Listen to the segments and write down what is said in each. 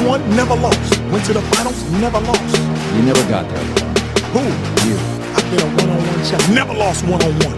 won, never lost. Went to the finals, never lost. You never got there. Who? You. I've been a one-on-one champ. Never lost one-on-one.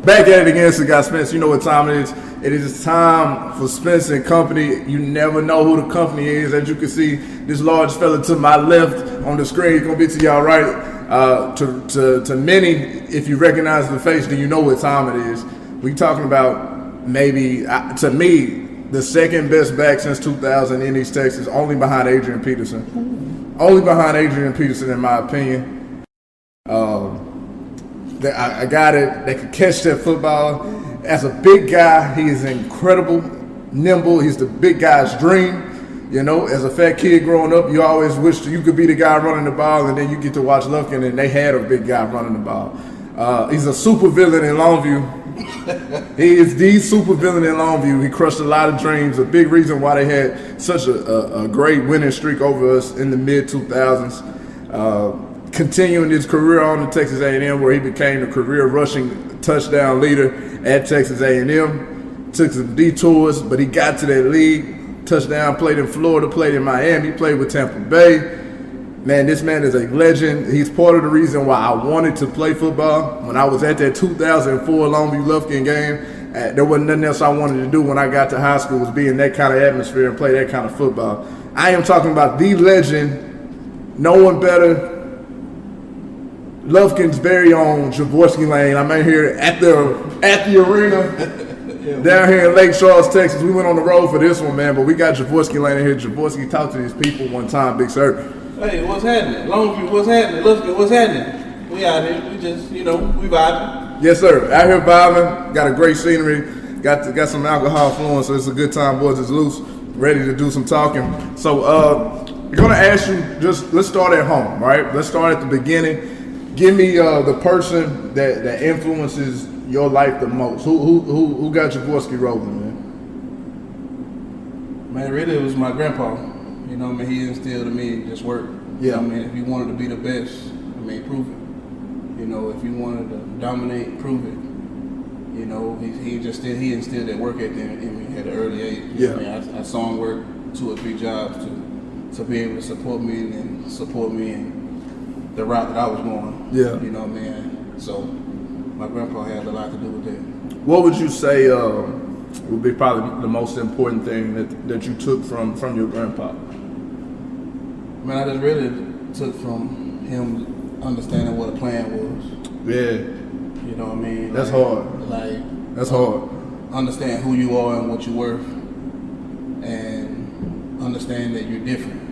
Back at it again, Cigar Spence. You know what time it is. It is time for Spence and Company. You never know who the company is. As you can see, this large fella to my left on the screen, he's going to be to y'all right. To many, if you recognize the face, then you know what time it is. We talking about maybe, to me, the second best back since 2000 in East Texas, only behind Adrian Peterson. Only behind Adrian Peterson, in my opinion. I got it. They could catch that football. As a big guy, he is incredible, nimble. He's the big guy's dream. You know, as a fat kid growing up, you always wished you could be the guy running the ball, and then you get to watch Lufkin, and they had a big guy running the ball. He's a super villain in Longview. He is the super villain in Longview. He crushed a lot of dreams. A big reason why they had such a great winning streak over us in the mid-2000s. Continuing his career on to Texas A&M, where he became the career rushing touchdown leader at Texas A&M. Took some detours, but he got to that league. Touchdown, played in Florida, played in Miami, played with Tampa Bay. Man, this man is a legend. He's part of the reason why I wanted to play football. When I was at that 2004 Longview Lufkin game, there wasn't nothing else I wanted to do when I got to high school was be in that kind of atmosphere and play that kind of football. I am talking about the legend, no one better, Lufkin's very own Jorvorskie Lane. I'm in here at the arena down here in Lake Charles, Texas. We went on the road for this one, man, but we got Jorvorskie Lane in here. Jorvorskie, talk to these people one time, big sir. Hey, what's happening? Longview, what's happening? Lufkin, what's happening? We out here. We just, we vibing. Yes, sir. Out here vibing. Got a great scenery. Got some alcohol flowing, so it's a good time. Boys is loose, ready to do some talking. So we're gonna ask you. Let's start at home, right? Let's start at the beginning. Give me the person that influences your life the most. Who got Jorvorskie rolling, man? Man, really, it was my grandpa. He instilled in me just work. Yeah. If you wanted to be the best, prove it. If you wanted to dominate, prove it. He instilled that work ethic in me at an early age. Yeah. I saw him work 2 or 3 jobs to be able to support me and support me in the route that I was going. Yeah. So my grandpa had a lot to do with that. What would you say would be probably the most important thing that you took from your grandpa? Man, I just really took from him understanding what a plan was. Yeah. You know what I mean? That's hard. That's hard. Understand who you are and what you're worth, and understand that you're different.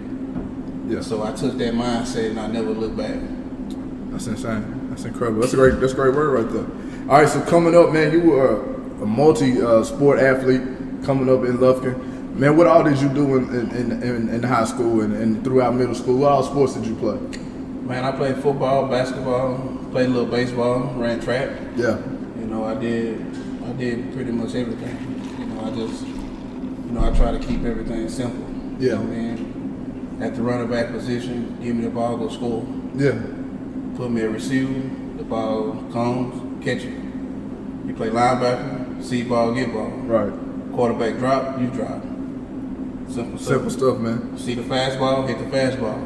Yeah. So I took that mindset and I never looked back. That's insane. That's incredible. That's a great word right there. All right, so coming up, man, you were a multi-sport athlete coming up in Lufkin. Man, what all did you do in high school and throughout middle school? What all sports did you play? Man, I played football, basketball, played a little baseball, ran track. Yeah. I did pretty much everything. I try to keep everything simple. Yeah. You know what I mean? At the running back position, give me the ball, go score. Yeah. Put me a receiver, the ball comes, catch it. You play linebacker, see ball, get ball. Right. Quarterback drop, you drop. Simple stuff, man. See the fastball, hit the fastball.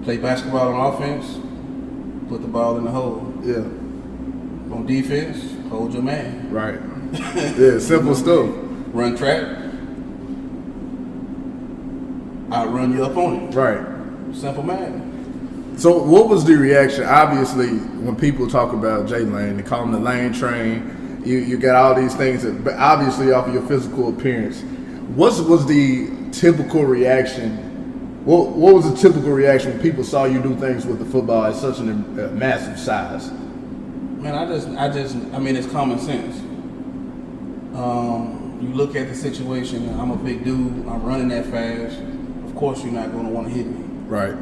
Play basketball on offense, put the ball in the hole. Yeah. On defense, hold your man. Right. Yeah, simple stuff. Run track, outrun your opponent. Right. Simple man. So what was the reaction? Obviously, when people talk about J Lane, they call him the Lane Train. You got all these things, but obviously off of your physical appearance. What was the typical reaction? What was the typical reaction when people saw you do things with the football at such a massive size? Man, I mean, it's common sense. You look at the situation, I'm a big dude, I'm running that fast. Of course you're not going to want to hit me. Right.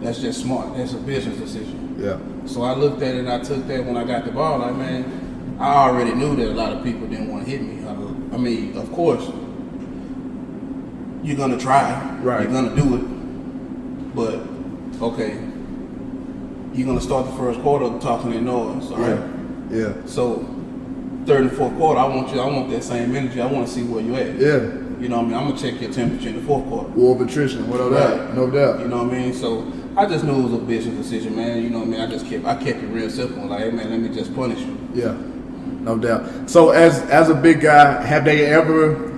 That's just smart. That's a business decision. Yeah. So I looked at it and I took that when I got the ball. Like, man, I already knew that a lot of people didn't want to hit me. I mean, of course, you're going to try. Right. You're going to do it. But, okay, you're going to start the first quarter talking that noise, all right? Yeah. So, third and fourth quarter, I want that same energy. I want to see where you at. Yeah. You know what I mean? I'm going to check your temperature in the fourth quarter. War of attrition, no doubt. No doubt. You know what I mean? So, I just knew it was a business decision, man. You know what I mean? I kept it real simple. Like, hey, man, let me just punish you. Yeah. No doubt. So, as a big guy, have they ever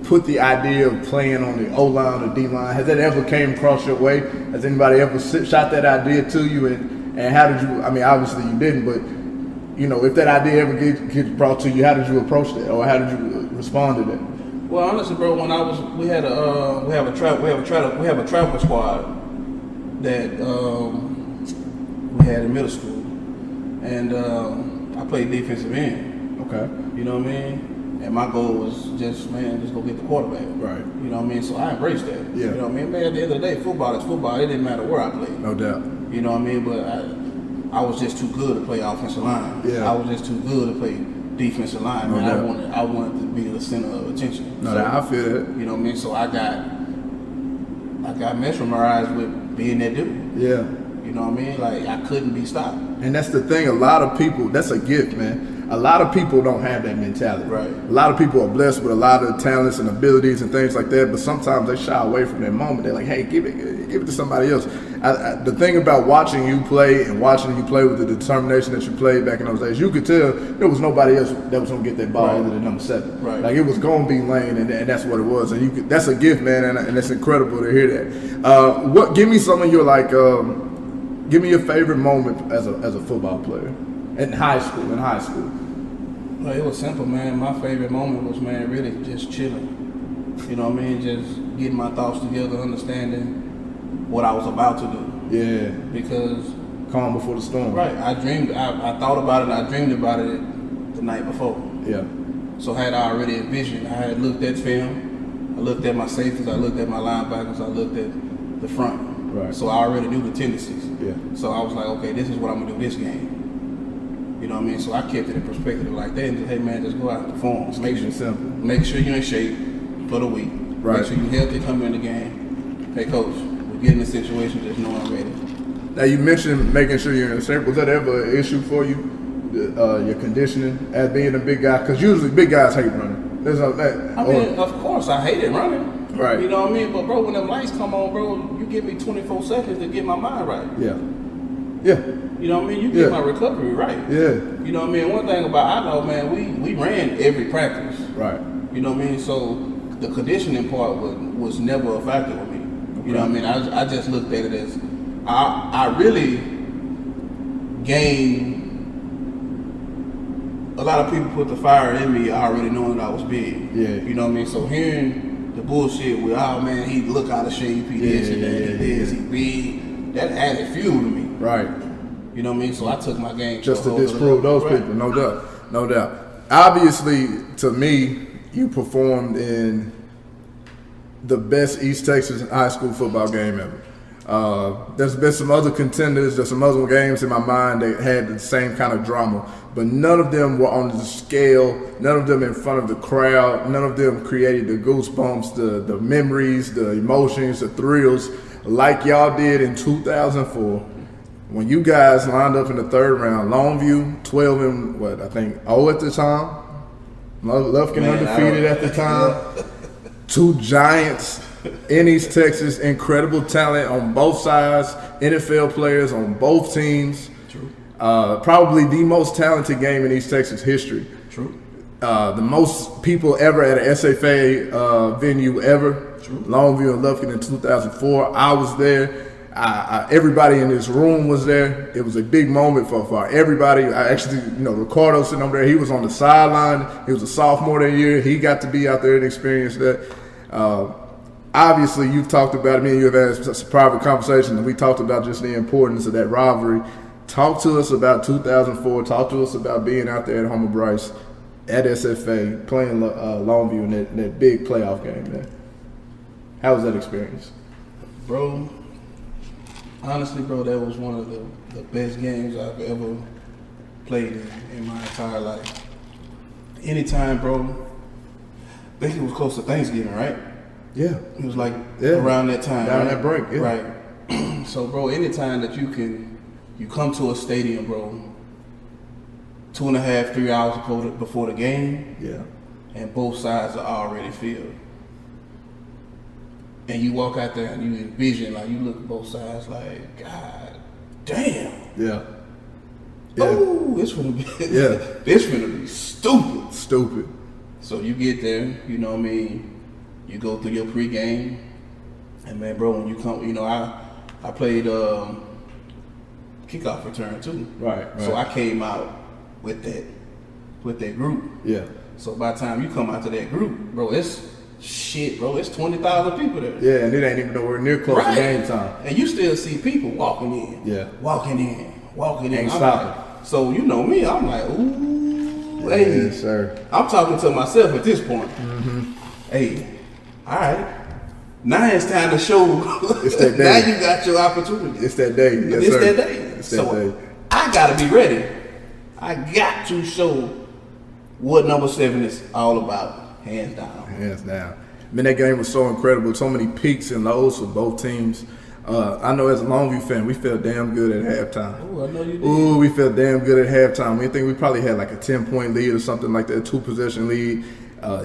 put the idea of playing on the O-line or D-line? Has that ever came across your way? Has anybody ever shot that idea to you? And how did you, I mean, obviously you didn't, but, you know, if that idea ever gets brought to you, how did you approach that? Or how did you respond to that? Well, honestly, bro, when we have a travel squad that we had in middle school. And I played defensive end. Okay. You know what I mean? And my goal was just go get the quarterback. Right. You know what I mean? So I embraced that. Yeah. You know what I mean? Man, at the end of the day, football is football. It didn't matter where I played. No doubt. You know what I mean? But I was just too good to play offensive line. Yeah. I was just too good to play defensive line. No Man, doubt. I wanted to be the center of attention. No So, doubt. I feel that. you know what I mean? So I got mesmerized with being that dude. Yeah. You know what I mean? Like, I couldn't be stopped. And that's the thing. A lot of people, that's a gift, man. A lot of people don't have that mentality. Right. A lot of people are blessed with a lot of talents and abilities and things like that, but sometimes they shy away from that moment. They're like, hey, give it to somebody else. The thing about watching you play and watching you play with the determination that you played back in those days, you could tell there was nobody else that was going to get that ball Right. other than number 7. Right. Like, it was going to be Lane, and that's what it was. And that's a gift, man, and it's incredible to hear that. Give me some of your, give me your favorite moment as a football player in high school. Well, it was simple, man. My favorite moment was, man, really just chilling. You know what I mean? Just getting my thoughts together, understanding what I was about to do. Yeah. Because Calm before the storm. right, I thought about it, I dreamed about it the night before. Yeah. So I had already envisioned. I had looked at film, I looked at my safeties, I looked at my linebackers, I looked at the front. Right. So I already knew the tendencies. Yeah. So I was like, okay, this is what I'm gonna do this game. You know what I mean? So I kept it in perspective like that and just, hey man, just go out and perform. Keep it simple. Make sure you're in shape for the week. Right. Make sure you're healthy coming in the game. Hey coach, we're getting in a situation, just know I'm ready. Now you mentioned making sure you're in shape. Was that ever an issue for you? Your conditioning as being a big guy? Because usually big guys hate running. I mean, of course, I hated running. Right. You know what I mean? But bro, when them lights come on, bro, you give me 24 seconds to get my mind right. Yeah. Yeah. You know what I mean? You get my recovery right. Yeah. You know what I mean? One thing about I know, man, we ran every practice. Right. You know what I mean? So the conditioning part was never a factor with me. You know what I mean? I just looked at it as I really gained. A lot of people put the fire in me already knowing that I was big. Yeah. You know what I mean? So hearing the bullshit with, oh man, he look out of shape, he this, he big, that added fuel to me. Right. You know what I mean? So I took my game Just to a whole disprove those right. people, no doubt. No doubt. Obviously, to me, you performed in the best East Texas high school football game ever. There's been some other contenders, there's some other games in my mind that had the same kind of drama, but none of them were on the scale, none of them in front of the crowd, none of them created the goosebumps, the memories, the emotions, the thrills, like y'all did in 2004 when you guys lined up in the third round. Longview, 12 and what, I think 0 at the time. Lufkin undefeated at the time. Two giants in East Texas, incredible talent on both sides, NFL players on both teams. True. Probably the most talented game in East Texas history. True. The most people ever at an SFA venue ever. True. Longview and Lufkin in 2004. I was there. Everybody in this room was there. It was a big moment for everybody. I actually, Ricardo sitting over there, he was on the sideline. He was a sophomore that year. He got to be out there and experience that. Obviously, you've talked about it. Me and you have had some private conversations, and we talked about just the importance of that rivalry. Talk to us about 2004. Talk to us about being out there at home of Bryce at SFA, playing Longview in that big playoff game, man. How was that experience? Bro, honestly, bro, that was one of the best games I've ever played in my entire life. Anytime, bro, I think it was close to Thanksgiving, right? Yeah. It was like around that time. Down right? that break, yeah. Right. So, bro, anytime that you come to a stadium, bro, 2.5, 3 hours before the game, yeah, and both sides are already filled. And you walk out there and you envision, like, you look at both sides like, God damn. Yeah. Oh, it's gonna be it's gonna be stupid. Stupid. So you get there, you know what I mean, you go through your pregame, and man, bro, when you come, I played kickoff return too. Right. So I came out with that group. Yeah. So by the time you come out to that group, bro, it's 20,000 people there. Yeah, and it ain't even nowhere near close to game time. And you still see people walking in. Yeah. Walking in. Ain't stopping. So you know me, I'm like, ooh, hey. Yes, sir. I'm talking to myself at this point. Mm-hmm. Hey, all right. Now it's time to show. It's that day. Now you got your opportunity. It's that day. Yes, it's sir. that day. It's that so day. I gotta be ready. I got to show what number 7 is all about. Hands down. Hands down. Man, that game was so incredible. So many peaks and lows for both teams. I know as a Longview fan, we felt damn good at halftime. Ooh, I know you did. Ooh, we felt damn good at halftime. We think we probably had like a 10-point lead or something like that, 2-possession lead.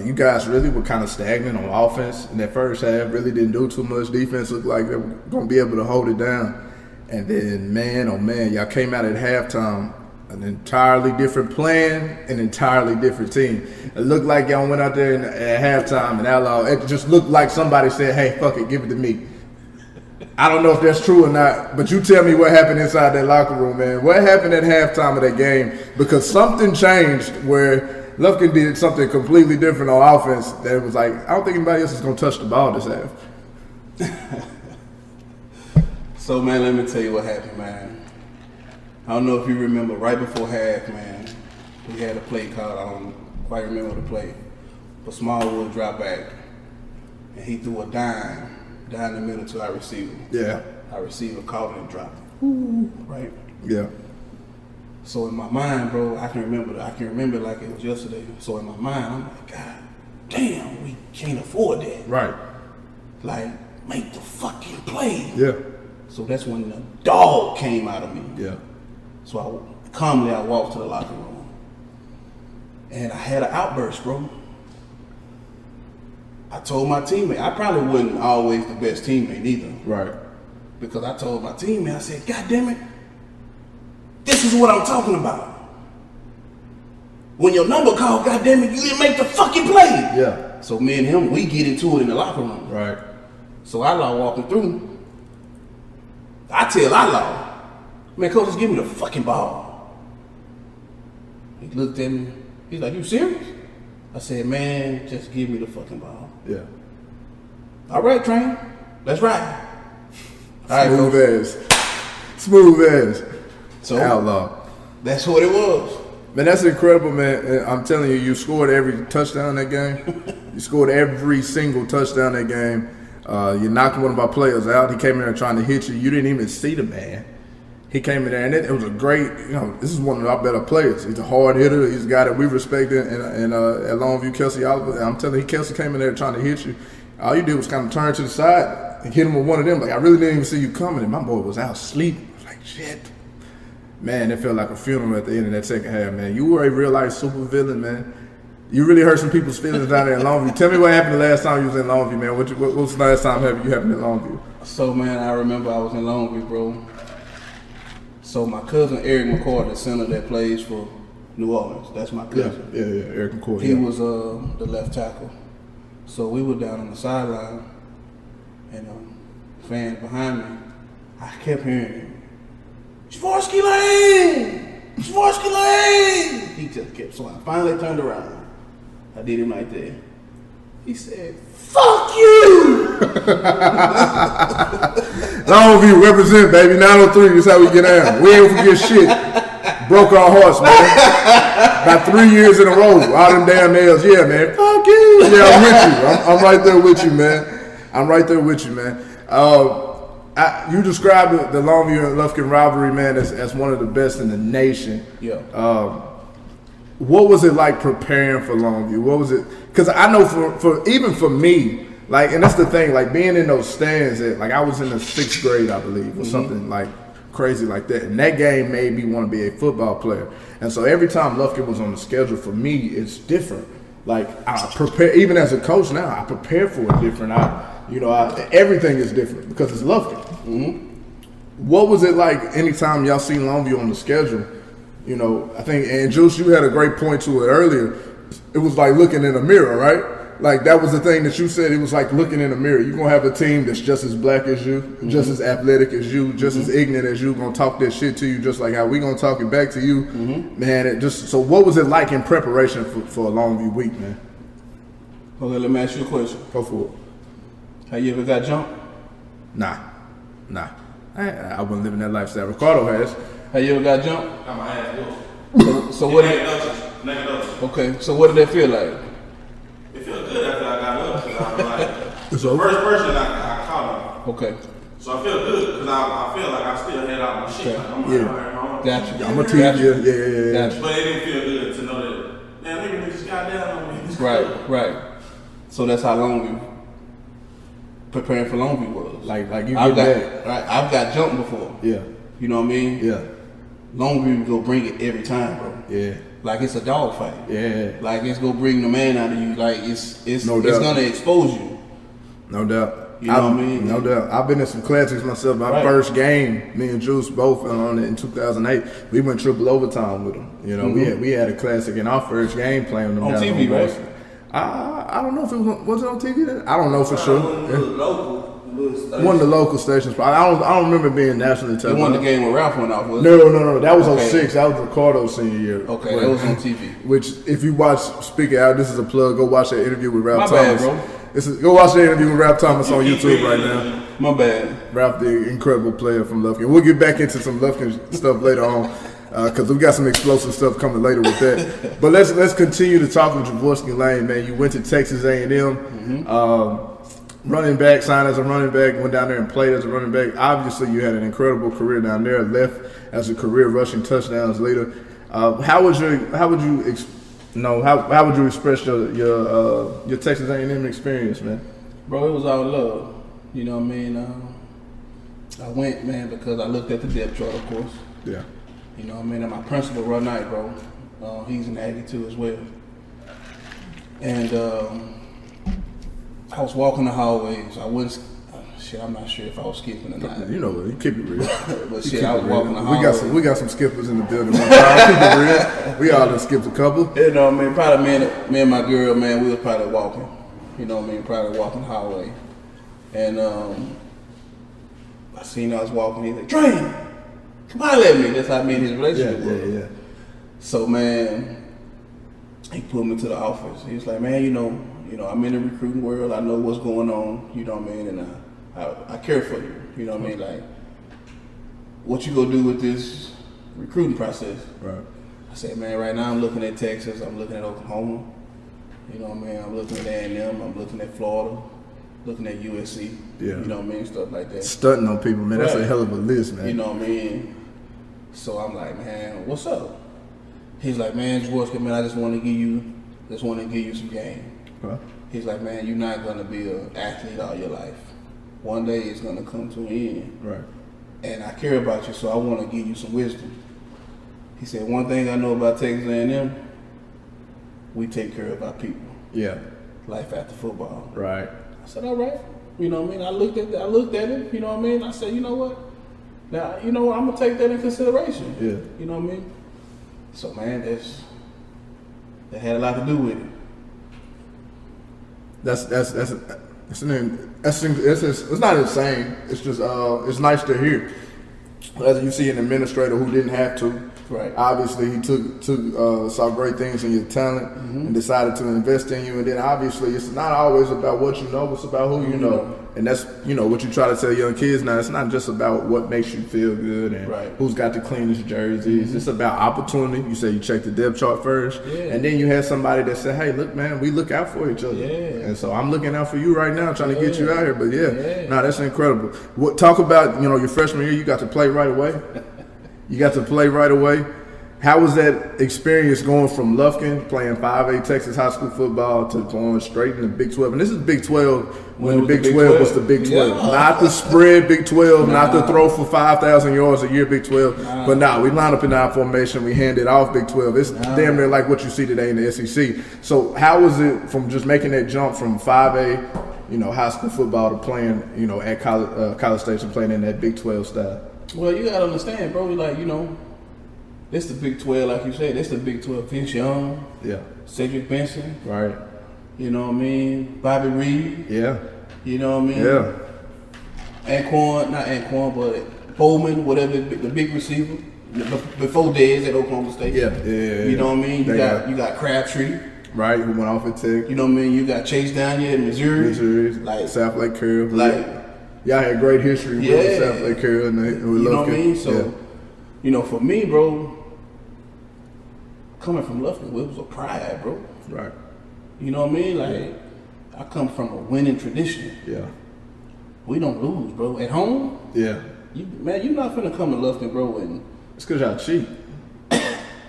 You guys really were kind of stagnant on offense in that first half. Really didn't do too much. Defense looked like they were going to be able to hold it down. And then, man, oh man, y'all came out at halftime. An entirely different plan, an entirely different team. It looked like y'all went out there at halftime and outlaw. It just looked like somebody said, hey, fuck it, give it to me. I don't know if that's true or not, but you tell me what happened inside that locker room, man. What happened at halftime of that game? Because something changed where Lufkin did something completely different on offense that was like, I don't think anybody else is going to touch the ball this half. So, man, let me tell you what happened, man. I don't know if you remember, right before half, man, we had a play called, I don't quite remember the play, but Smallwood dropped back, and he threw a dime down the middle to our receiver. Yeah. Our receiver caught it and dropped it. Ooh. Right? Yeah. So in my mind, bro, I can remember like it was yesterday. So in my mind, I'm like, God damn, we can't afford that. Right. Like, make the fucking play. Yeah. So that's when the dog came out of me. Yeah. So I walked to the locker room, and I had an outburst, bro. I told my teammate, I probably wasn't always the best teammate either. Right. Because I told my teammate, I said, God damn it, this is what I'm talking about. When your number called, God damn it, you didn't make the fucking play. Yeah. So me and him, we get into it in the locker room. Right. So Outlaw walking through, I tell Outlaw, man, coach, just give me the fucking ball. He looked at me. He's like, you serious? I said, man, just give me the fucking ball. Yeah. All right, train. Let's ride. All right, Smooth coach. as. Smooth as. So Outlaw. That's what it was. Man, that's incredible, man. I'm telling you, you scored every touchdown that game. You scored every single touchdown that game. You knocked one of our players out. He came in there trying to hit you. You didn't even see the man. He came in there, and it was a great, this is one of our better players. He's a hard hitter. He's a guy that we respect at Longview, Kelsey Oliver. And I'm telling you, Kelsey came in there trying to hit you. All you did was kind of turn to the side and hit him with one of them. Like, I really didn't even see you coming, and my boy was out sleeping. I was like, shit. Man, it felt like a funeral at the end of that second half, man. You were a real-life super villain, man. You really hurt some people's feelings down there in Longview. Tell me what happened the last time you was in Longview, man. What was the last time you happened in Longview? So, man, I remember I was in Longview, bro. So my cousin Eric McCoy, the center that plays for New Orleans, that's my cousin. Yeah, Eric McCoy. He was the left tackle. So we were down on the sideline, and fans behind me, I kept hearing, Jorvorskie Lane! Jorvorskie Lane! He just kept, so I finally turned around. I did him right there. He said, fuck you! Longview, represent, baby. 903, that's how we get down. We ain't forget shit. Broke our hearts, man. About 3 years in a row. All them damn nails. Yeah, man. Fuck you. Yeah, I'm with you. I'm right there with you, man. I'm right there with you, man. You described the Longview and Lufkin rivalry, man, as one of the best in the nation. Yeah. What was it like preparing for Longview? What was it? Because I know for even for me, like, and that's the thing, like being in those stands, like I was in the 6th grade, I believe, or something like crazy like that. And that game made me want to be a football player. And so every time Lufkin was on the schedule, for me, it's different. Like I prepare, even as a coach now, I prepare for it different. Everything is different because it's Lufkin. What was it like anytime y'all seen Longview on the schedule? You know, I think, and Juice, you had a great point to it earlier. It was like looking in a mirror, right? Like that was the thing that you said. It was like looking in a mirror. You're going to have a team that's just as black as you, just as athletic as you, just as ignorant as you, going to talk that shit to you just like how we going to talk it back to you. Man, so what was it like in preparation for a Longview week, man? Okay, let me ask you a question. Go for it. Have you ever got jumped? Nah. I wasn't living that lifestyle. Ricardo has. Have you ever got jumped? Got my ass whooped. So what? Negative. Okay, so what did that feel like? It felt good after I got up because I was like, It's the over? first person I caught him. Okay, So I felt good because I feel like I still had out my shit. Like, I'm like, Yeah. all right, hold on. gotcha. I'm going to teach you. Yeah. Gotcha. But it didn't feel good to know that, man, nigga just got down on me. Right. So that's how Longview preparing for Longview was. Like you get that. Right, I've got jumped before. Yeah. You know what I mean? Yeah. Longview go bring it every time, bro. Yeah. Like it's a dog fight. Yeah. Like it's gonna bring the man out of you. Like it's No it's doubt. gonna expose you. No doubt. You know what I mean? No doubt. I've been in some classics myself. My Right. first game, me and Juice both on it in 2008. We went triple overtime with them. You know, we had a classic in our first game playing them On down TV, right? Boston. I don't know if it was it on TV then? I don't know for sure. One of the local stations. I don't remember being nationally They televised. won the game when Ralph went off, was it? No. That was Okay. 06. That was Ricardo's senior year. Okay, that was on TV. Which, if you watch, speaking out, this is a plug. Go watch that interview with Ralph My bad, Thomas. bro. Go watch that interview with Ralph Thomas on YouTube right now. My bad. Ralph, the incredible player from Lufkin. We'll get back into some Lufkin stuff later on because we got some explosive stuff coming later with that. But let's continue to talk with Jorvorskie Lane, man. You went to Texas A&M. Running back, signed as a running back, went down there and played as a running back. Obviously, you had an incredible career down there. Left as a career rushing touchdowns leader. How would you express your Texas A&M experience, man? Bro, it was all love. You know what I mean? I went, man, because I looked at the depth chart, of course. Yeah. You know what I mean? And my principal, Rod Knight, bro, he's an Aggie too as well. And I was walking the hallways. I wasn't, I'm not sure if I was skipping or not. You know what? You keep it real. But You shit, keep I it was real. walking the hallways. We got some skippers in the building. Keep it real. We all done skipped a couple. You know what I mean? Probably me and my girl, man, we was probably walking. You know what I mean? Probably walking the hallway. And I seen I was walking. He's like, Drain, come holler at me. That's how me and his relationship was. Yeah. So, man, he pulled me to the office. He was like, man, you know, I'm in the recruiting world. I know what's going on. You know what I mean? And I care for you. You know what I mean? Like, what you gonna do with this recruiting process? Right. I said, man, right now I'm looking at Texas. I'm looking at Oklahoma. You know what I mean? I'm looking at A&M. I'm looking at Florida. Looking at USC. Yeah. You know what I mean? Stuff like that. Stunting on people, man. That's a Right. hell of a list, man. You know what I mean? So I'm like, man, what's up? He's like, man, Jorvorskie, man, I just want to give you some game. Huh? He's like, man, you're not gonna be an athlete all your life. One day it's gonna come to an end. Right. And I care about you, so I want to give you some wisdom. He said, one thing I know about Texas A&M, we take care of our people. Yeah. Life after football. Right. I said, all right. You know what I mean? I looked at it, you know what I mean? I said, you know what? Now, you know what? I'm gonna take that in consideration. Yeah. You know what I mean? So man, that had a lot to do with it. It's not insane. It's just it's nice to hear. As you see an administrator who didn't have to. Right. Obviously, he saw great things in your talent and decided to invest in you. And then obviously, it's not always about what you know; it's about who you know. And that's what you try to tell young kids now. It's not just about what makes you feel good and who's got the cleanest jerseys. It's about opportunity. You say you check the depth chart first, and then you have somebody that said, "Hey, look, man, we look out for each other." Yeah. And so I'm looking out for you right now, trying to get you out here. But that's incredible. Talk about your freshman year. You got to play right away. How was that experience going from Lufkin, playing 5A Texas high school football, to going straight in the Big 12? And this is Big 12 when the Big 12 was the Big 12. Yeah. Not the spread Big 12, not the throw for 5,000 yards a year Big 12. But we line up in our formation, we hand it off Big 12. It's damn near like what you see today in the SEC. So how was it from just making that jump from 5A, high school football to playing, at college station, playing in that Big 12 style? Well, you gotta understand, bro. Like, this the Big 12, like you said. This the Big 12. Vince Young, Cedric Benson, right? You know what I mean? Bobby Reed, You know what I mean? Not Anquan, but Bowman, whatever the big receiver before Dez at Oklahoma State. You know what I mean? You got Crabtree, right? Who went off at Tech. You know what I mean? You got Chase down here in Missouri, like South Lake Curve, like. Y'all had great history with South Lake Curve, and we you know what I mean? So, for me, bro, coming from Lufkin, it was a pride, bro. Right. You know what I mean? Like, I come from a winning tradition. Yeah. We don't lose, bro. At home? Yeah. You're not finna come to Lufkin, bro, and... It's because y'all cheat.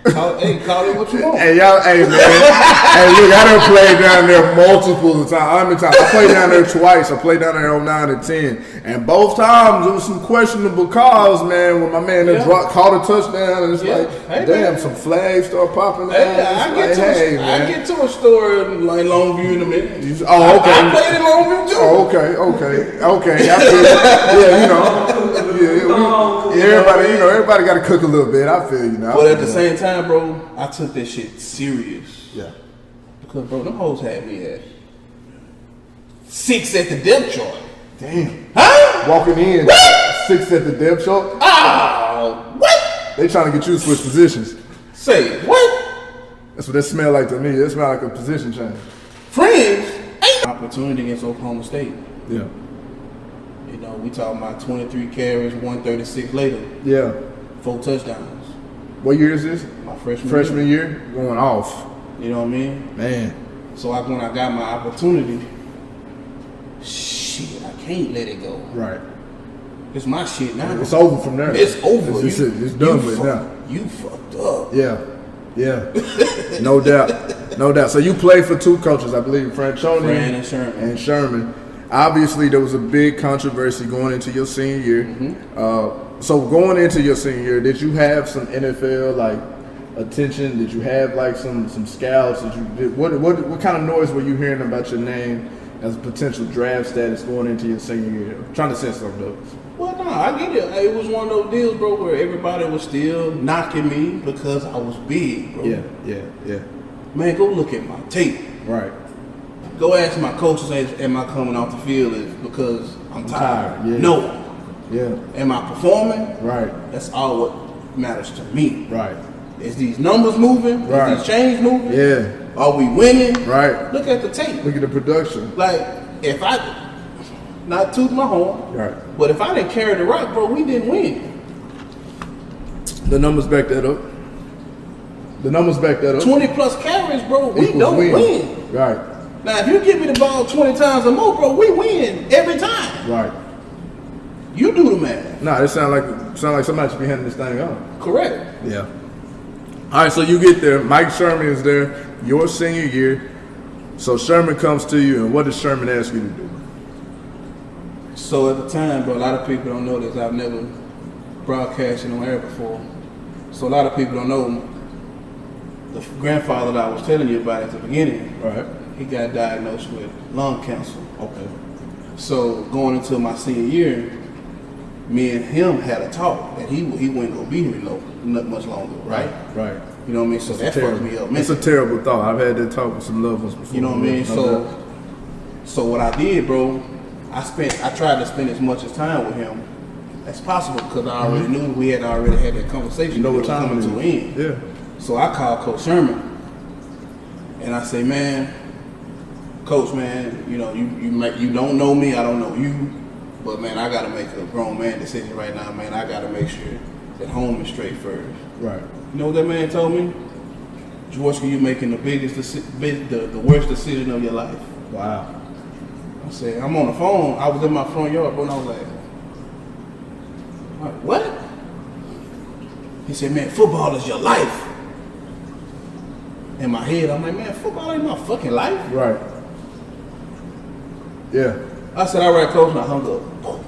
Call it what you want. Hey, man. Hey, look, I done played down there multiple times. I played down there twice. I played down there 09 and 10. And both times, it was some questionable calls, man, when my man caught a touchdown. And it's damn, some flags start popping out. I get to a story in Longview in a minute. Oh, okay. I played in Longview, too. Oh, okay. I feel everybody got to cook a little bit. I feel you now. But at the same time, bro, I took that shit serious. Yeah. Because, bro, them hoes had me at 6 at the depth chart. Damn. Huh? Walking in, what? 6 at the depth chart? Oh, what? They trying to get you to switch positions. Say, what? That's what that smell like to me. It smell like a position change. Friends, ain't opportunity against Oklahoma State. Yeah. We talking about 23 carries, 136 later. Yeah. 4 touchdowns. What year is this? My freshman year. Going off. You know what I mean? Man. So when I got my opportunity, shit, I can't let it go. Right. It's my shit now. It's over from there. It's over. It's done with now. You fucked up. Yeah. No doubt. So you played for 2 coaches, I believe, Franchoni and Sherman. Obviously, there was a big controversy going into your senior year. So going into your senior year, did you have some NFL attention? Did you have some scouts? What kind of noise were you hearing about your name as a potential draft status going into your senior year? I'm trying to sense some of those. Well, no, I get it. It was one of those deals, bro, where everybody was still knocking me because I was big, bro. Yeah. Man, go look at my tape. Right. Go ask my coaches, am I coming off the field is because I'm tired. Yeah. No. Yeah. Am I performing? Right. That's all what matters to me. Right. Is these numbers moving? Right. Is these chains moving? Yeah. Are we winning? Right. Look at the tape. Look at the production. Like, if I, not toot my horn, right, but if I didn't carry the rock, bro, we didn't win. The numbers back that up. 20 plus carries, bro, we don't win. Right. Now, if you give me the ball 20 times or more, bro, we win every time. Right. You do the math. Nah, it sound like somebody should be handing this thing on. Correct. Yeah. All right, so you get there. Mike Sherman is there. Your senior year. So Sherman comes to you, and what does Sherman ask you to do? So at the time, bro, a lot of people don't know this. I've never broadcasted on air before. So a lot of people don't know the grandfather that I was telling you about at the beginning, Right. he got diagnosed with lung cancer. Okay. So going into my senior year, me and him had a talk that he wasn't gonna be here not much longer, right? Right. You know what I mean? So that fucked me up. It's a terrible thought. I've had that talk with some loved ones before. You know what I mean? So what I did, bro, I tried to spend as much as time with him as possible because I already knew we had already had that conversation. You know what It was time coming it to an is. end. Yeah. So I called Coach Sherman and I say, man, Coach, man, you know, you don't know me, I don't know you, but man, I gotta make a grown man decision right now, man. I gotta make sure that home is straight first. Right. You know what that man told me? Jorvorskie, you're making the worst decision of your life. Wow. I said, I'm on the phone. I was in my front yard, bro, and I was like, what? He said, man, football is your life. In my head, I'm like, man, football ain't my fucking life. Right. Yeah. I said, all right, Coach, and I hung up.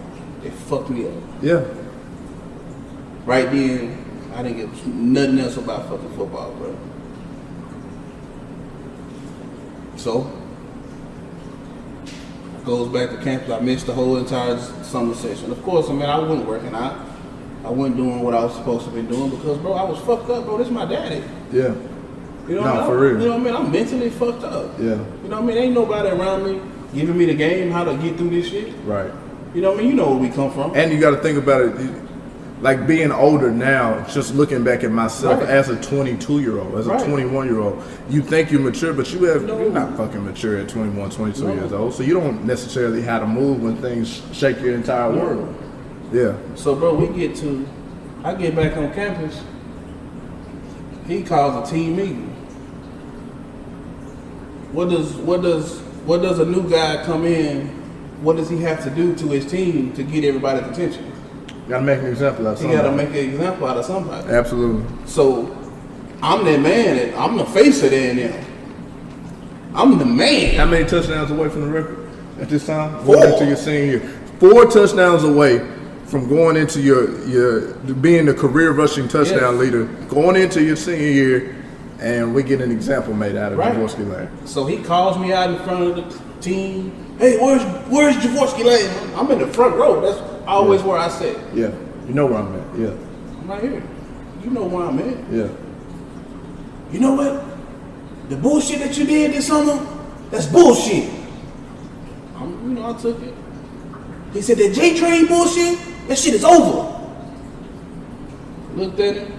It fucked me up. Yeah. Right then, I didn't give nothing else about fucking football, bro. So, goes back to campus. I missed the whole entire summer session. Of course, I mean, I wasn't working out. I wasn't doing what I was supposed to be doing because, bro, I was fucked up, bro. This is my daddy. Yeah. You know No, what I mean? for real. You know what I mean? I'm mentally fucked up. Yeah. You know what I mean? Ain't nobody around me giving me the game, how to get through this shit. Right. You know what I mean? You know where we come from. And you got to think about it, like being older now, just looking back at myself Right. as a 22-year-old, as a Right. 21-year-old, you think you're mature, but you're not fucking mature at 21, 22 No. years old. So you don't necessarily how to move when things shake your entire No. world. Yeah. So, bro, I get back on campus. He calls a team meeting. What does a new guy come in? What does he have to do to his team to get everybody's attention? You got to make an example out of He somebody. got to make an example out of somebody. Absolutely. So, I'm that man. I'm the face of the A&M. I'm the man. How many touchdowns away from the record at this time? 4. Going into your senior year. 4 touchdowns away from going into your being the career rushing touchdown Yes. leader, going into your senior year, and we get an example made out of Right. Jorvorskie Lane. So he calls me out in front of the team. Hey, where's Jorvorskie Lane? I'm in the front row. That's always where I sit. Yeah, you know where I'm at. Yeah, I'm right here. You know where I'm at. yeah. You know what? The bullshit that you did this summer, that's bullshit. I took it. He said that J-Train bullshit, that shit is over. Looked at him.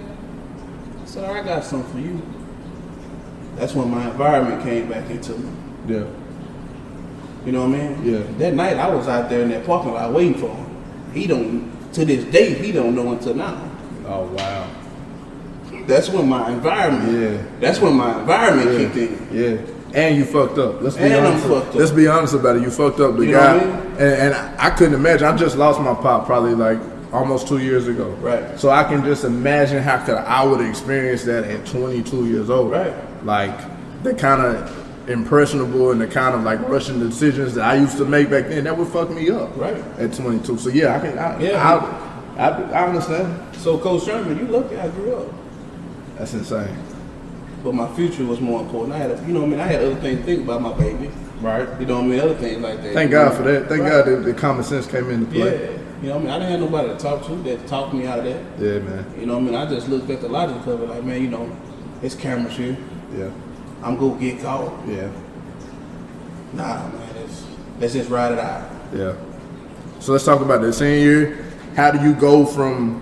I said, all right, I got something for you. That's when my environment came back into me. Yeah. You know what I mean? Yeah. That night I was out there in that parking lot waiting for him. He don't, to this day, he don't know until now. Oh wow. That's when my environment, Yeah. that's when my environment kicked in. Yeah. And you fucked up. Let's be And I'm honest. fucked up. Let's be honest about it. You fucked up. The You know guy, what I mean? and I couldn't imagine. I just lost my pop probably like almost 2 years ago. Right. So I can just imagine how I would experience that at 22 years old. Right. Like the kind of impressionable and the kind of like rushing decisions that I used to make back then, that would fuck me up. Right. At 22. So yeah, I understand. So Coach Sherman, you lucky I grew up. That's insane. But my future was more important. I had other things to think about, my baby. Right. You know what I mean? Other things like that. Thank God for that. Thank Right. God that the common sense came into Yeah. play. You know what I mean? I didn't have nobody to talk to that talked me out of that. Yeah, man. You know what I mean? I just looked at the logic of it like, man, you know, it's cameras here. Yeah. I'm gonna get caught. Yeah. Nah, man, let's just ride it out. Yeah. So let's talk about the senior year. How do you go from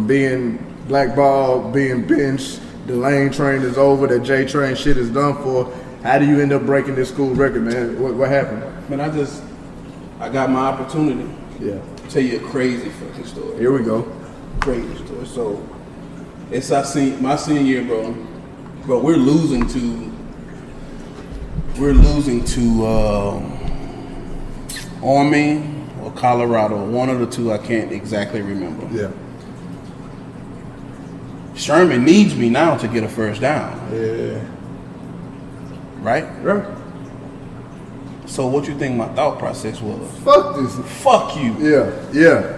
being blackballed, being benched, the lane train is over, that J train shit is done for? How do you end up breaking this school record, man? What happened? Man, I got my opportunity Yeah. to tell you a crazy fucking story. Here we go. Crazy story. So it's my senior year, bro. Bro, we're losing to Army or Colorado. One of the two, I can't exactly remember. Yeah. Sherman needs me now to get a first down, Yeah. right? Right. So what you think my thought process was? Fuck this. Fuck you. Yeah. Yeah.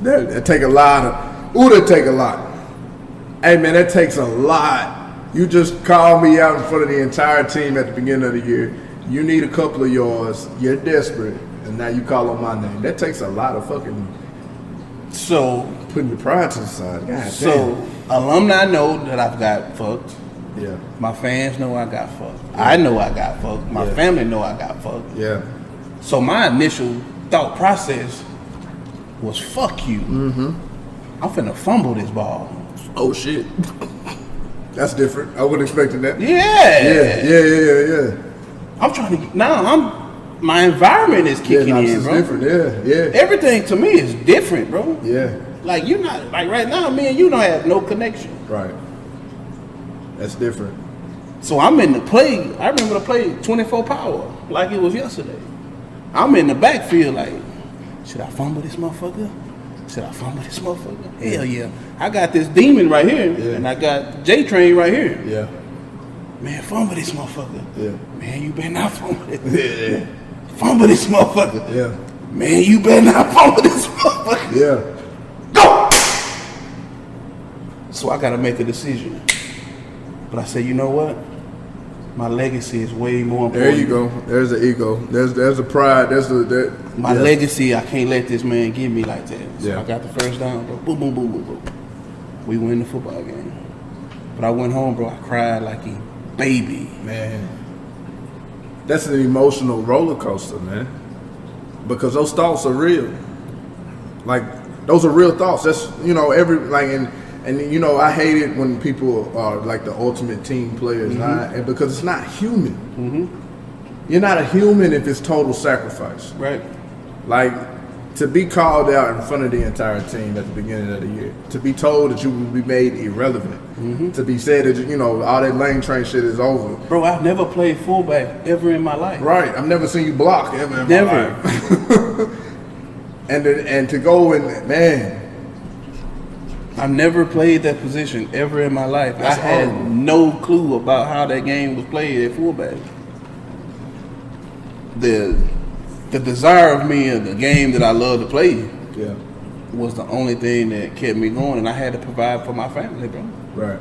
That take a lot of. Ooh, that take a lot. Hey man, that takes a lot You just called me out in front of the entire team at the beginning of the year. You need a couple of yards. You're desperate, and now you call on my name. That takes a lot of fucking putting your pride to the side. God damn. Alumni know that I've got fucked. Yeah. My fans know I got fucked. I know I got fucked. My family know I got fucked. Yeah. So my initial thought process was, fuck you. Mm-hmm. I'm finna fumble this ball. Oh, shit. That's different. I wasn't expecting that. Yeah. I'm trying to, my environment is kicking in, bro. It's different, yeah. Everything to me is different, bro. Yeah. Like, you're not, like right now, me and you don't have no connection. Right. That's different. So I'm in the play. I remember the play 24 power like it was yesterday. I'm in the backfield like, should I fumble this motherfucker? Hell yeah. I got this demon right here, and I got J-Train right here. Yeah. Man, fumble this motherfucker. Yeah. Man, you better not fumble it. Yeah. Fumble this motherfucker. Yeah. Man, you better not fumble this motherfucker. Yeah. Go! So I got to make a decision. But I said, you know what? My legacy is way more important. There you go. There's the ego. There's the pride. My legacy, I can't let this man give me like that. So I got the first down, bro. Boom, boom, boom, boom, boom. We win the football game. But I went home, bro. I cried like a baby. Man. That's an emotional roller coaster, man. Because those thoughts are real. Like, those are real thoughts. That's, and I hate it when people are like the ultimate team players, and because it's not human. Mm-hmm. You're not a human if it's total sacrifice. Right. Like, to be called out in front of the entire team at the beginning of the year, to be told that you will be made irrelevant, to be said that, all that lane train shit is over. Bro, I've never played fullback ever in my life. Right. I've never seen you block ever in never. my life. and to go and, man. I've never played that position ever in my life. I had no clue about how that game was played at fullback. The desire of me of the game that I love to play was the only thing that kept me going, and I had to provide for my family, bro. Right.